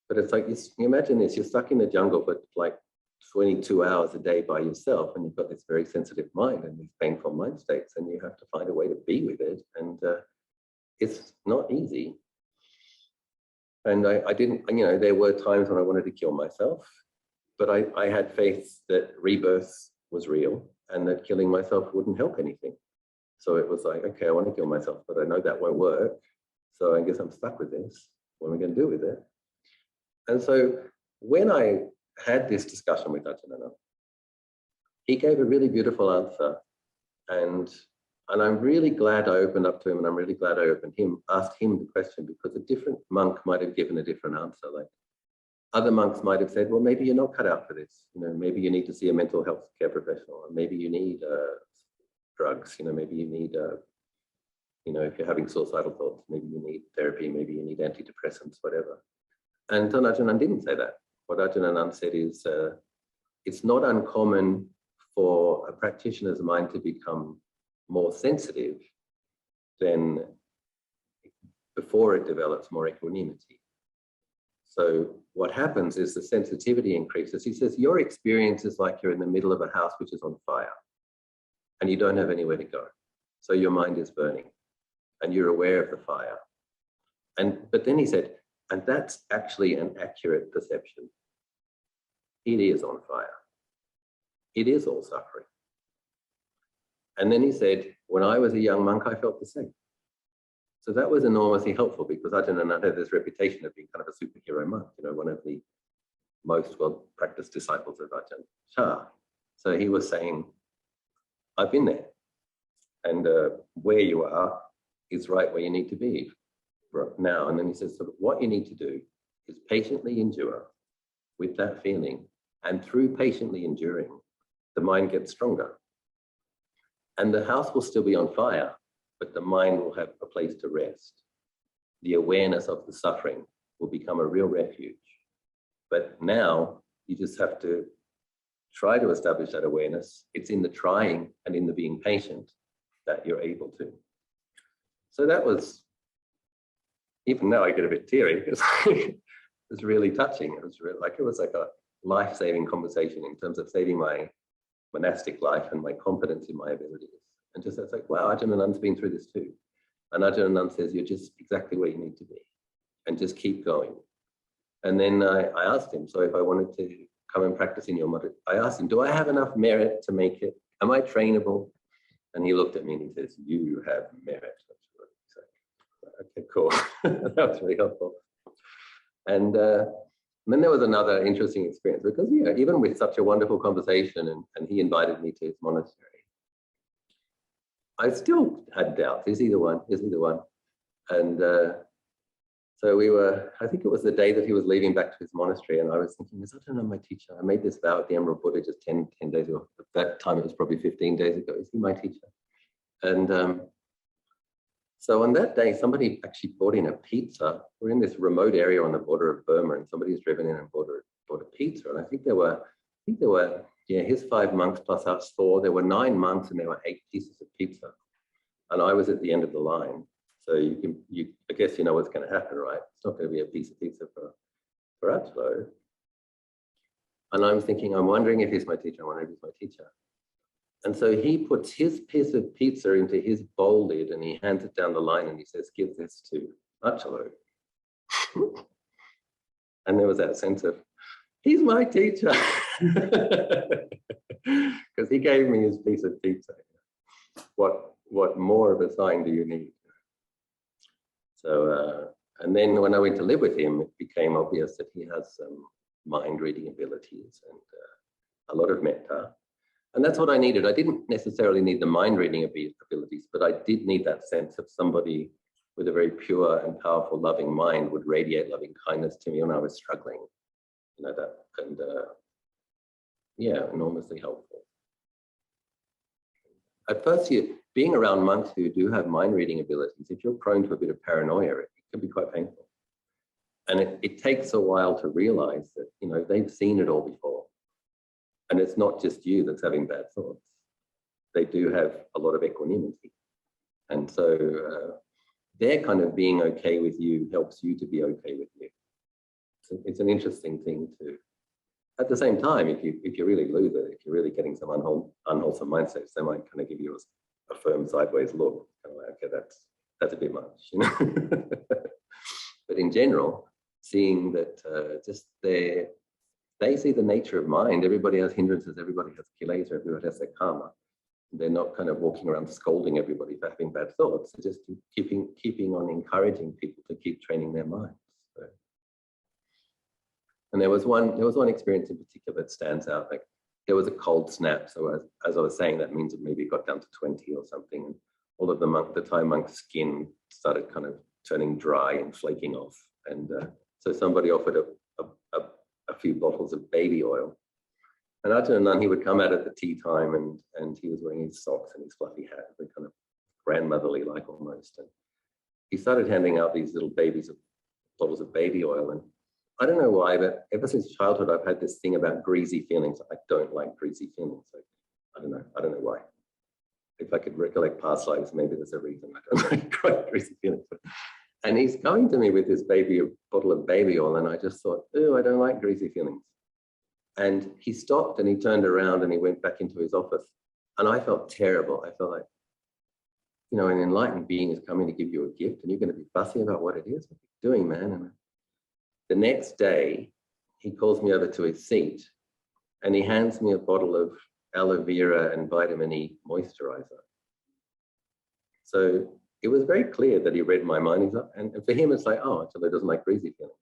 But it's like, you imagine this, you're stuck in the jungle for like 22 hours a day by yourself, and you've got this very sensitive mind and these painful mind states, and you have to find a way to be with it. And it's not easy. And I didn't, there were times when I wanted to kill myself, but I had faith that rebirth was real and that killing myself wouldn't help anything. So it was like, okay, I want to kill myself, but I know that won't work. So I guess I'm stuck with this. What am I going to do with it? And so when I had this discussion with Ajahn Achalo, he gave a really beautiful answer. And I'm really glad I opened up to him, and I'm really glad I asked him the question, because a different monk might have given a different answer. Like, other monks might have said, well, maybe you're not cut out for this. Maybe you need to see a mental health care professional, or maybe you need drugs. Maybe you need, if you're having suicidal thoughts, maybe you need therapy, maybe you need antidepressants, whatever. And Ajahn Achalo didn't say that. What Ajahn Achalo said is, it's not uncommon for a practitioner's mind to become more sensitive than before it develops more equanimity. So what happens is the sensitivity increases. He says, your experience is like you're in the middle of a house which is on fire, and you don't have anywhere to go. So your mind is burning, and you're aware of the fire. But then he said, and that's actually an accurate perception. It is on fire. It is all suffering. And then he said, when I was a young monk, I felt the same. So that was enormously helpful, because Ajahn Achalo had this reputation of being kind of a superhero monk, one of the most well-practiced disciples of Ajahn Chah. So he was saying, I've been there, and where you are is right where you need to be now. And then he says, so what you need to do is patiently endure with that feeling, and through patiently enduring, the mind gets stronger. And the house will still be on fire, but the mind will have a place to rest. The awareness of the suffering will become a real refuge. But now you just have to try to establish that awareness. It's in the trying and in the being patient that you're able to. So that was even now I get a bit teary. It was really touching. It was like a life-saving conversation in terms of saving my monastic life and my confidence in my abilities. And just it's like, wow, Ajahn Anand's been through this too. And Ajahn Anand says, you're just exactly where you need to be, and just keep going. And then I asked him, so if I wanted to come and practice in your mother, I asked him, do I have enough merit to make it? Am I trainable? And he looked at me and he says, you have merit. Okay, cool. That was really helpful. And then there was another interesting experience, because even with such a wonderful conversation, and he invited me to his monastery, I still had doubts. Is he the one? Is he the one? And so I think it was the day that he was leaving back to his monastery, and I was thinking, is Ajahn Anand my teacher? I made this vow at the Emerald Buddha just 10 days ago. At that time, it was probably 15 days ago. Is he my teacher? And so on that day, somebody actually brought in a pizza. We're in this remote area on the border of Burma, and somebody's driven in and bought a pizza. And I think there were, his 5 monks plus us 4. There were 9 monks, and there were 8 pieces of pizza. And I was at the end of the line. So I guess you know what's going to happen, right? It's not going to be a piece of pizza for Achalo. And I'm thinking, I'm wondering if he's my teacher. I wonder if he's my teacher. And so he puts his piece of pizza into his bowl lid, and he hands it down the line, and he says, give this to Achalo. And there was that sense of, he's my teacher. Because he gave me his piece of pizza. What more of a sign do you need? So, and then when I went to live with him, it became obvious that he has some mind reading abilities and a lot of metta. And that's what I needed. I didn't necessarily need the mind reading abilities, but I did need that sense of somebody with a very pure and powerful loving mind would radiate loving kindness to me when I was struggling. You know, that, and enormously helpful. At first, being around monks who do have mind reading abilities, if you're prone to a bit of paranoia, it can be quite painful. And it takes a while to realize that, you know, they've seen it all before. And it's not just you that's having bad thoughts. They do have a lot of equanimity. And so their kind of being okay with you helps you to be okay with you. So it's an interesting thing to, at the same time, if you really lose it, if you're really getting some unwholesome mindsets, they might kind of give you a firm sideways look. Kind of like, okay, that's a bit much, you know. But in general, seeing that they see the nature of mind. Everybody has hindrances, everybody has kilesa, everybody has their karma. They're not kind of walking around scolding everybody for having bad thoughts. They're just keeping on encouraging people to keep training their minds. So. And there was one experience in particular that stands out. Like there was a cold snap. So as I was saying, that means it maybe got down to 20 or something. And all of the Thai monk's skin started kind of turning dry and flaking off. And so somebody offered a few bottles of baby oil. And Ajahn Anand, he would come out at the tea time and he was wearing his socks and his fluffy hat, very kind of grandmotherly like almost. And he started handing out these little bottles of baby oil. And I don't know why, but ever since childhood, I've had this thing about greasy feelings. I don't like greasy feelings. So I don't know why. If I could recollect past lives, maybe there's a reason I don't like quite greasy feelings. And he's coming to me with this bottle of baby oil, and I just thought, oh, I don't like greasy feelings. And he stopped and he turned around and he went back into his office. And I felt terrible. I felt like, you know, an enlightened being is coming to give you a gift and you're going to be fussy about what it is. What are you doing, man? And the next day, he calls me over to his seat and he hands me a bottle of aloe vera and vitamin E moisturizer. So it was very clear that he read my mind. And for him, it's like, oh, Achalo doesn't like greasy feelings.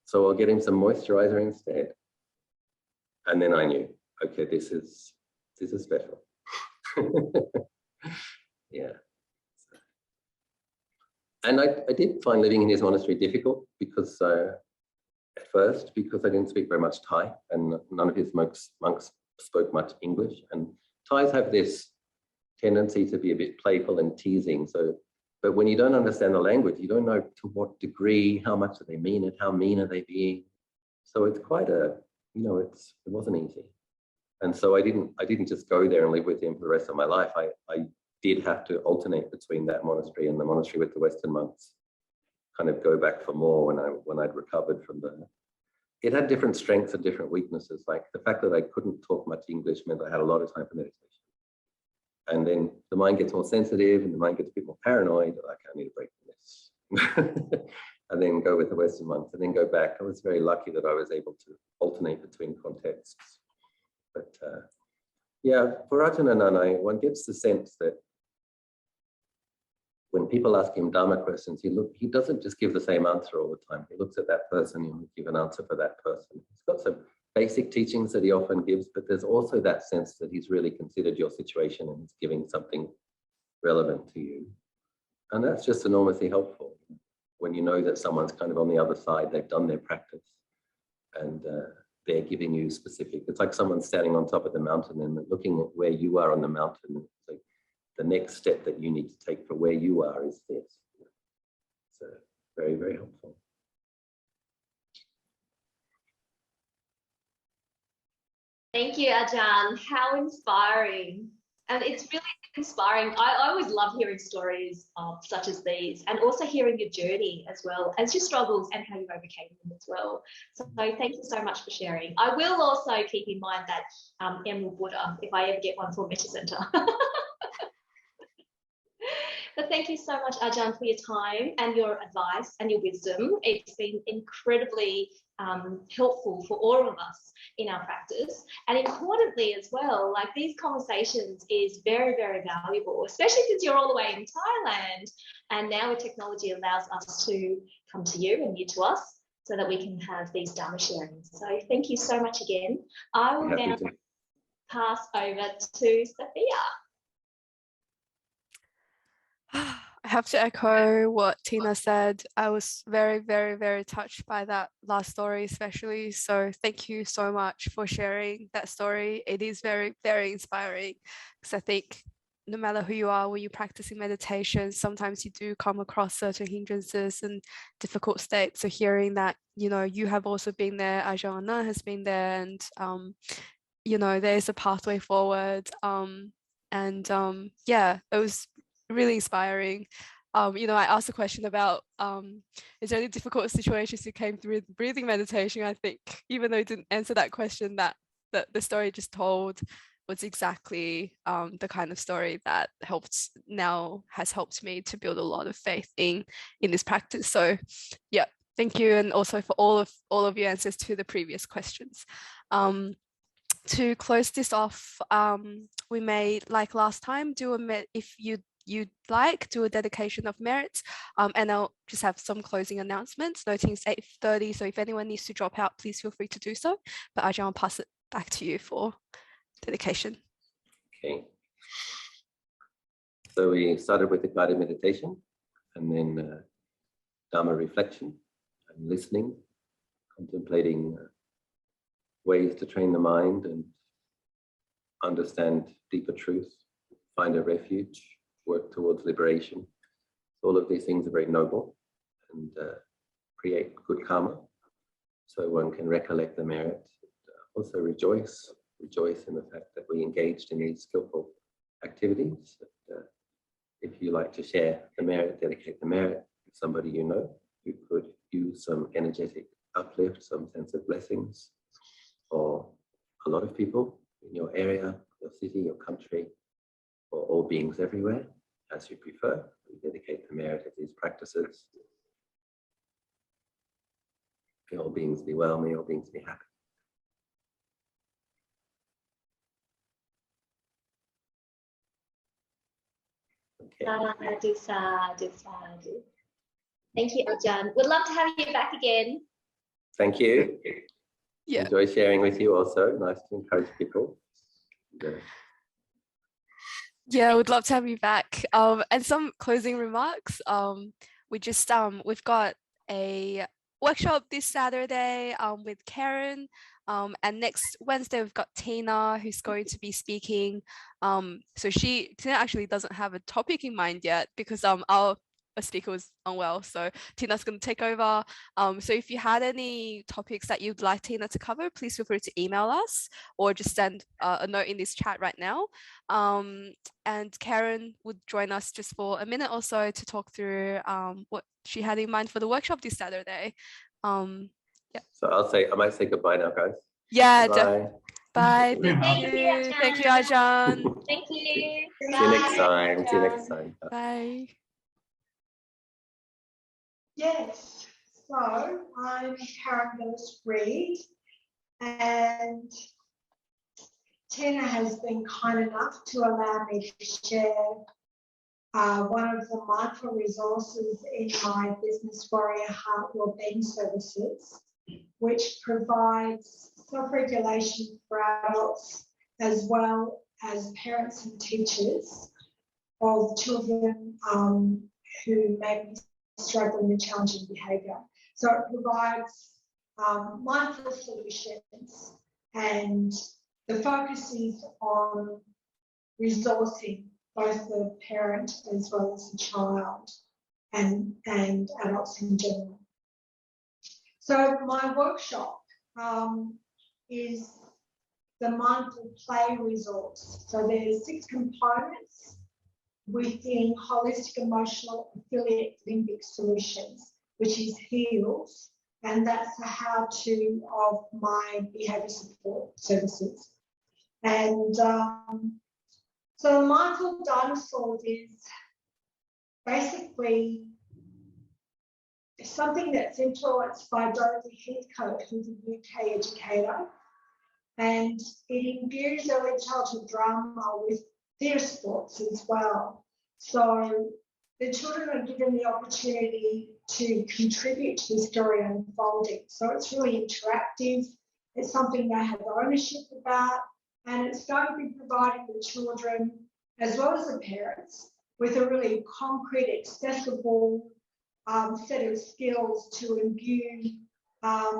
So I'll get him some moisturizer instead. And then I knew, okay, this is special. Yeah. And I did find living in his monastery difficult because at first, because I didn't speak very much Thai and none of his monks spoke much English. And Thais have this tendency to be a bit playful and teasing. So, but when you don't understand the language, you don't know to what degree, how much do they mean it, how mean are they being. So it's quite a, you know, it wasn't easy. And so I didn't just go there and live with him for the rest of my life. I did have to alternate between that monastery and the monastery with the Western monks. kind of go back for more when I'd recovered from the. It had different strengths and different weaknesses. Like the fact that I couldn't talk much English meant I had a lot of time for meditation. And then the mind gets more sensitive and the mind gets a bit more paranoid. Like, I need a break from this. And then go with the Western ones and then go back. I was very lucky that I was able to alternate between contexts. But yeah, for Ajahn Achalo, one gets the sense that when people ask him Dharma questions, he doesn't just give the same answer all the time. He looks at that person, he will give an answer for that person. He's got some basic teachings that he often gives, but there's also that sense that he's really considered your situation and he's giving something relevant to you. And that's just enormously helpful when you know that someone's kind of on the other side, they've done their practice and they're giving you specific. It's like someone standing on top of the mountain and looking at where you are on the mountain. It's like, the next step that you need to take for where you are is this. So very, very helpful. Thank you, Ajahn. How inspiring. And it's really inspiring. I always love hearing stories such as these and also hearing your journey as well as your struggles and how you overcame them as well. So thank you so much for sharing. I will also keep in mind that Emerald Buddha, if I ever get one for Metta Centre. But thank you so much, Ajahn, for your time and your advice and your wisdom. It's been incredibly helpful for all of us in our practice. And importantly as well, like these conversations is very, very valuable, especially since you're all the way in Thailand. And now with technology allows us to come to you and you to us so that we can have these Dharma sharings. So thank you so much again. I will now pass over to Sophia. I have to echo what Tina said. I was very, very, very touched by that last story, especially. So thank you so much for sharing that story. It is very, very inspiring because I think no matter who you are, when you're practicing meditation, sometimes you do come across certain hindrances and difficult states. So hearing that, you know, you have also been there, Ajahn Achalo has been there, and, you know, there's a pathway forward. Yeah, it was really inspiring. You know, I asked a question about is there any difficult situations you came through with breathing meditation? I think even though you didn't answer that question, that the story just told was exactly the kind of story that has helped me to build a lot of faith in this practice. So yeah, thank you, and also for all of your answers to the previous questions. To close this off, we may, like last time, if you'd like, do a dedication of merits, and I'll just have some closing announcements, noting it's 8:30, so if anyone needs to drop out, please feel free to do so. But Ajahn, I'll pass it back to you for dedication. Okay. So we started with the guided meditation and then Dharma reflection and listening, contemplating ways to train the mind and understand deeper truth, find a refuge, work towards liberation. All of these things are very noble and create good karma. So one can recollect the merit, also rejoice in the fact that we engaged in these skillful activities. If you like to share the merit, dedicate the merit to somebody you know, who could use some energetic uplift, some sense of blessings, or a lot of people in your area, your city, your country, or all beings everywhere, as you prefer. We dedicate the merit of these practices. May all beings be well, may all beings be happy. Okay. Sadhu. Thank you, Ajahn. We'd love to have you back again. Thank you. Yeah. Enjoy sharing with you also. Nice to encourage people. Yeah, I would love to have you back. And some closing remarks. We've got a workshop this Saturday with Karen. And next Wednesday we've got Tina, who's going to be speaking. So Tina actually doesn't have a topic in mind yet, because a speaker was unwell, so Tina's going to take over. So if you had any topics that you'd like Tina to cover, please feel free to email us or just send a note in this chat right now. And Karen would join us just for a minute or so to talk through what she had in mind for the workshop this Saturday. Yeah. So I might say goodbye now, guys. Yeah. Bye. Bye. Thank you, Thank you, Ajahn. Thank you. See you next time. See you next time. Bye. Yes, so I'm Karen Gillis-Reid, and Tina has been kind enough to allow me to share one of the mindful resources in my Business Warrior Heart Wellbeing Services, which provides self-regulation for adults as well as parents and teachers of children who may be struggling with challenging behaviour. So it provides mindful solutions, and the focus is on resourcing both the parent as well as the child and adults in general. So my workshop is the mindful play resource. So there's 6 components within Holistic Emotional Affiliate Limbic Solutions, which is HEALS, and that's the how-to of my behaviour support services. And so mindful dinosaurs is basically something that's influenced by Dorothy Heathcote, who's a UK educator, and it imbues early childhood drama with their sports as well. So the children are given the opportunity to contribute to the story unfolding. So it's really interactive. It's something they have ownership about, and it's going to be providing the children as well as the parents with a really concrete, accessible set of skills to imbue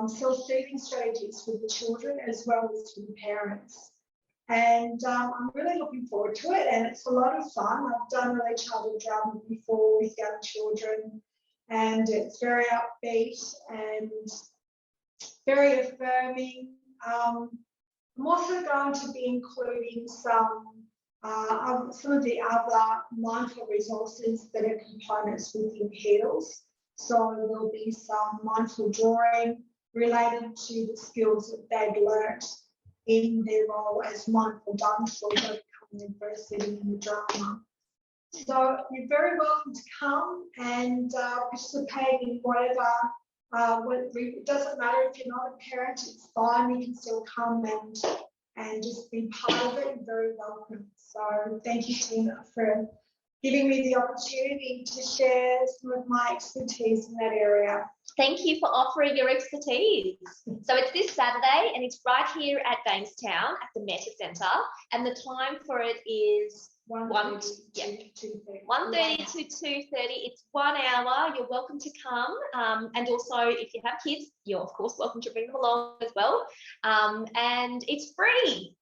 self-soothing strategies for the children as well as for the parents. And I'm really looking forward to it, and it's a lot of fun. I've done early childhood drama before with young children, and it's very upbeat and very affirming. I'm also going to be including some of the other mindful resources that are components within HEALS. So there'll be some mindful drawing related to the skills that they've learnt in their role as mindful dinosaurs overcoming adversity in the drama. So you're very welcome to come and participate in whatever. It doesn't matter if you're not a parent, it's fine. You can still come and just be part of it. You're very welcome. So thank you, Tina, for giving me the opportunity to share some of my expertise in that area. Thank you for offering your expertise. So it's this Saturday, and it's right here at Bankstown at the Meta Centre, and the time for it is 1:30 to 2:30. It's 1 hour. You're welcome to come, and also if you have kids, you're of course welcome to bring them along as well. And it's free.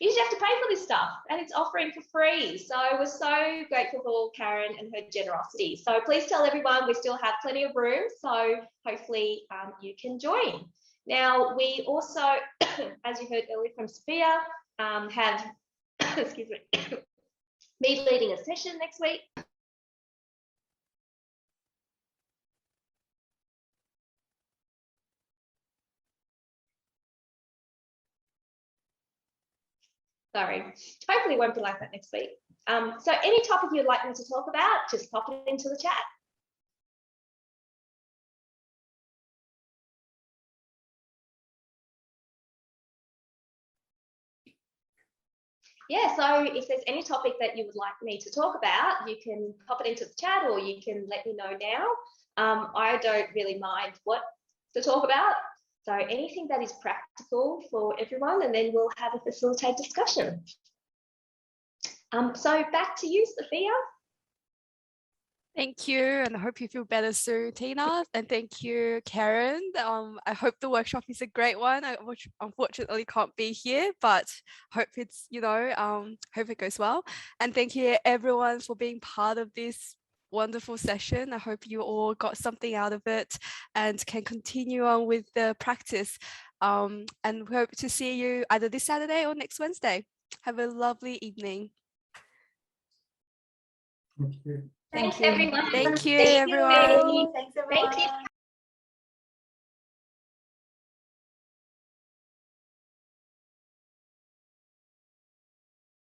You just have to pay for this stuff, and it's offering for free. So we're so grateful for Karen and her generosity. So please tell everyone we still have plenty of room. So hopefully you can join. Now we also, as you heard earlier from Sophia, have excuse me, me leading a session next week. Sorry, hopefully it won't be like that next week. So any topic you'd like me to talk about, just pop it into the chat. Yeah, so if there's any topic that you would like me to talk about, you can pop it into the chat, or you can let me know now. I don't really mind what to talk about. So anything that is practical for everyone, and then we'll have a facilitated discussion. So back to you, Sophia. Thank you, and I hope you feel better soon, Tina. And thank you, Karen. I hope the workshop is a great one. I unfortunately can't be here, but hope it's, hope it goes well. And thank you everyone for being part of this wonderful session. I hope you all got something out of it and can continue on with the practice. And we hope to see you either this Saturday or next Wednesday. Have a lovely evening. Thank you. Thanks, everyone. Thank you, Thank everyone. you. Thanks, everyone. Thank you.